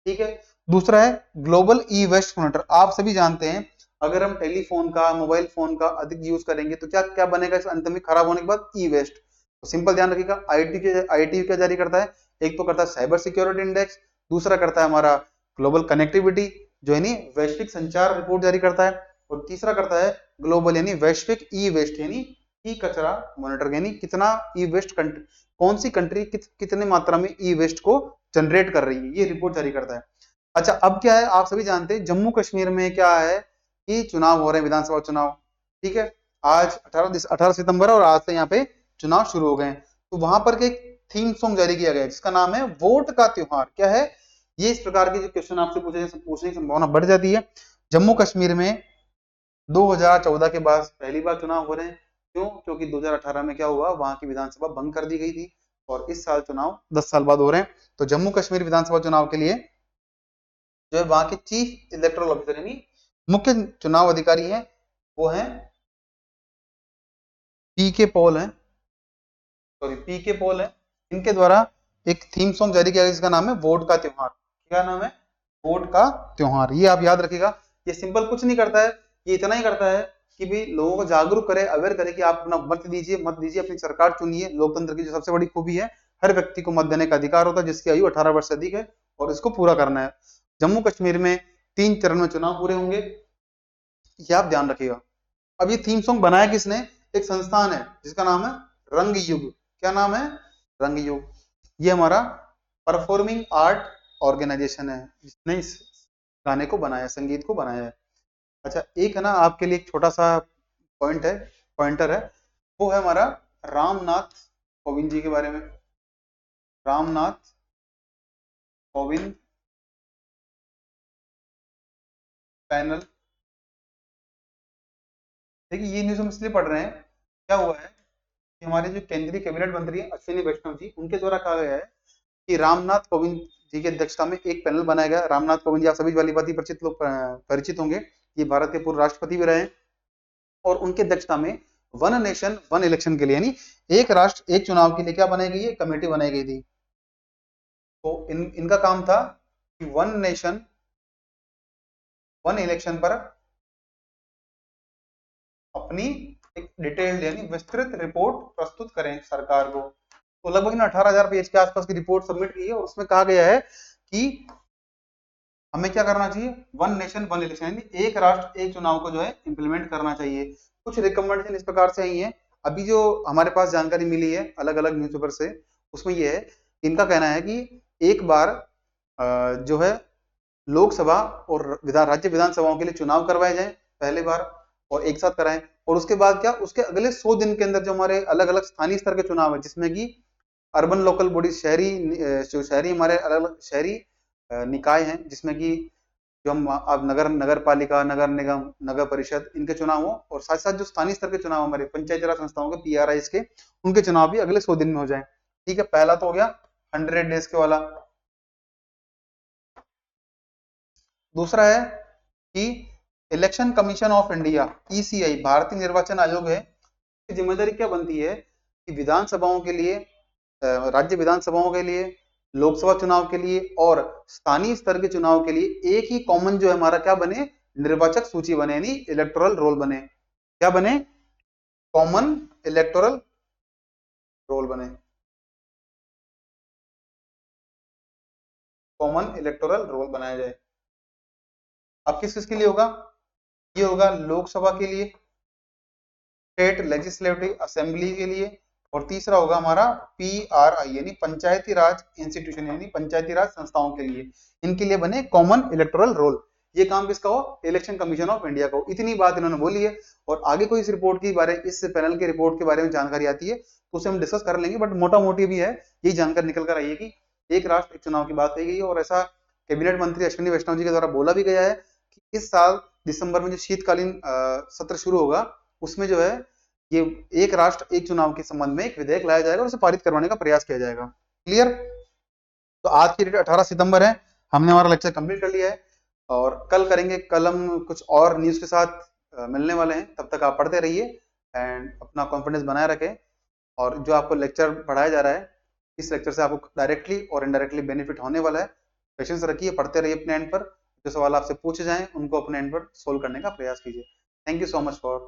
ठीक है। दूसरा है ग्लोबल ई वेस्ट मॉनिटर। आप सभी जानते हैं अगर हम टेलीफोन का, मोबाइल फोन का अधिक यूज करेंगे तो क्या क्या बनेगा इस अंत में खराब होने के बाद? ई वेस्ट। तो सिंपल ध्यान रखिएगा, आईटीयू क्या जारी करता है? एक तो करता है साइबर सिक्योरिटी इंडेक्स, दूसरा करता है हमारा ग्लोबल कनेक्टिविटी जो है वैश्विक संचार रिपोर्ट जारी करता है, और तीसरा करता है ग्लोबल यानी वैश्विक ई वेस्ट यानी ई कचरा मॉनिटर, यानी कितना ई वेस्ट कौन सी कंट्री कितने मात्रा में ई वेस्ट को जनरेट कर रही है, ये रिपोर्ट जारी करता है। अच्छा, अब क्या है, आप सभी जानते हैं जम्मू कश्मीर में क्या है कि चुनाव हो रहे हैं, विधानसभा चुनाव। ठीक है, आज 18 सितंबर है और आज से यहाँ पे चुनाव शुरू हो गए हैं। तो वहां पर एक थीम सॉन्ग जारी किया गया है जिसका नाम है वोट का त्योहार। क्या है ये? इस प्रकार के जो क्वेश्चन आपसे पूछने की संभावना बढ़ जाती है। जम्मू कश्मीर में 2014 के बाद पहली बार चुनाव हो रहे हैं। क्यों? क्योंकि 2018 में क्या हुआ, वहां की विधानसभा भंग कर दी गई थी और इस साल चुनाव 10 साल बाद हो रहे हैं। तो जम्मू कश्मीर विधानसभा चुनाव के लिए जो है वहां के चीफ इलेक्टोरल ऑफिसर यानी मुख्य चुनाव अधिकारी हैं, वो हैं पीके पॉल हैं, सॉरी पीके पॉल है। इनके द्वारा एक थीम सॉन्ग जारी किया गया जिसका नाम है वोट का त्योहार। क्या नाम है? वोट का त्योहार। ये आप याद रखिएगा। ये सिंपल कुछ नहीं करता है, ये इतना ही करता है कि भी लोगों को जागरूक करे, अवेयर करे कि आप अपना मत दीजिए, मत दीजिए, अपनी सरकार चुनिए। लोकतंत्र की जो सबसे बड़ी खूबी है, हर व्यक्ति को मत देने का अधिकार होता है जिसकी आयु 18 वर्ष से अधिक है, और इसको पूरा करना है। जम्मू कश्मीर में 3 चरण में चुनाव पूरे होंगे, ये आप ध्यान रखिएगा। अब ये थीम सॉन्ग बनाया किसने? एक संस्थान है जिसका नाम है रंग युग। क्या नाम है? रंग युग। ये हमारा परफॉर्मिंग आर्ट ऑर्गेनाइजेशन है जिसने इस गाने को बनाया, संगीत को बनाया है। अच्छा, एक है ना आपके लिए एक छोटा सा पॉइंटर है, वो है हमारा रामनाथ कोविंद जी के बारे में। रामनाथ कोविंद पैनल। देखिए, ये न्यूज हम इसलिए पढ़ रहे हैं, क्या हुआ है कि हमारे जो केंद्रीय कैबिनेट मंत्री हैं अश्विनी वैष्णव जी, उनके द्वारा कहा गया है कि रामनाथ कोविंद जी की अध्यक्षता में एक पैनल बनाया गया। रामनाथ कोविंद जी आप सभी वाली बात परिचित होंगे, ये भारत के पूर्व राष्ट्रपति भी रहे हैं, और उनकी अध्यक्षता में वन नेशन वन इलेक्शन के लिए यानी एक राष्ट्र एक चुनाव के लिए क्या बनाई गई है? कमेटी बनाई गई थी। तो इनका काम था कि वन नेशन वन इलेक्शन पर अपनी एक डिटेल्ड यानी विस्तृत रिपोर्ट प्रस्तुत करें सरकार को। तो लगभग 18,000 पेज के आसपास की रिपोर्ट सबमिट की है, और उसमें कहा गया है कि हमें क्या करना चाहिए? वन नेशन वन इलेक्शन यानी एक राष्ट्र एक चुनाव को जो है इंप्लीमेंट करना चाहिए। कुछ रिकमेंडेशन इस प्रकार से आई है, अभी जो हमारे पास जानकारी मिली है अलग अलग न्यूज़पेपर से, उसमें यह है, इनका कहना है कि एक बार जो है लोकसभा और राज्य विधानसभाओं के लिए चुनाव करवाए जाएं पहले बार, और एक साथ कराएं, और उसके बाद क्या, उसके अगले 100 दिन के अंदर जो हमारे अलग अलग स्थानीय स्तर के चुनाव है, जिसमें कि अर्बन लोकल बॉडी, शहरी जो शहरी हमारे अलग अलग शहरी निकाय हैं, जिसमें कि जो हम अब नगर पालिका, नगर निगम, नगर परिषद, इनके चुनाव हो, और साथ साथ जो स्थानीय स्तर के चुनाव हमारे पंचायती राज संस्थाओं के पीआरआईस के, उनके चुनाव भी अगले 100 दिन में हो जाए। ठीक है, पहला तो हो गया 100 डेज के वाला। दूसरा है कि election commission of India, ECI, भारतीय निर्वाचन आयोग है, की जिम्मेदारी क्या बनती है कि विधानसभाओं के लिए, राज्य विधानसभाओं के लिए, लोकसभा चुनाव के लिए और स्थानीय स्तर के चुनाव के लिए एक ही कॉमन जो है हमारा क्या बने, निर्वाचक सूची बने, यानी इलेक्टोरल रोल बने। क्या बने? कॉमन इलेक्टोरल रोल बने, कॉमन इलेक्टोरल रोल बनाया जाए। अब किस किस के लिए होगा? ये होगा लोकसभा के लिए, स्टेट लेजिस्लेटिव असेंबली के लिए, और तीसरा होगा हमारा पीआरआई यानी पंचायती राज इंस्टीट्यूशन यानी पंचायती राज संस्थाओं के लिए। इनके लिए बने कॉमन इलेक्टोरल रोल। ये काम किसका हो? इलेक्शन कमीशन ऑफ इंडिया को। इतनी बात इन्होंने बोली है, और आगे कोई इस रिपोर्ट की बारे, इस पैनल के रिपोर्ट के बारे में जानकारी आती है तो उसे हम डिस्कस कर लेंगे, बट मोटा मोटी भी है यही जानकारी निकल कर आई है कि एक राष्ट्र एक चुनाव की बात कही गई है, और ऐसा कैबिनेट मंत्री अश्विनी वैष्णव जी के द्वारा बोला भी गया है कि इस साल दिसंबर में जो शीतकालीन सत्र शुरू होगा, उसमें जो है ये एक राष्ट्र एक चुनाव के संबंध में एक विधेयक लाया जाएगा और उसे पारित करवाने का प्रयास किया जाएगा। क्लियर? तो आज की डेट 18 सितंबर है, हमने हमारा लेक्चर कंप्लीट कर लिया है, और कल करेंगे, कल हम कुछ और न्यूज के साथ मिलने वाले हैं। तब तक आप पढ़ते रहिए एंड अपना कॉन्फिडेंस बनाए रखें, और जो आपको लेक्चर पढ़ाया जा रहा है, इस लेक्चर से आपको डायरेक्टली और इनडायरेक्टली बेनिफिट होने वाला है। पेशेंस रखिए, पढ़ते रहिए अपने एंड पर, जो सवाल आपसे पूछे जाएं उनको अपने एंड पर सोल्व करने का प्रयास कीजिए। Thank you so much for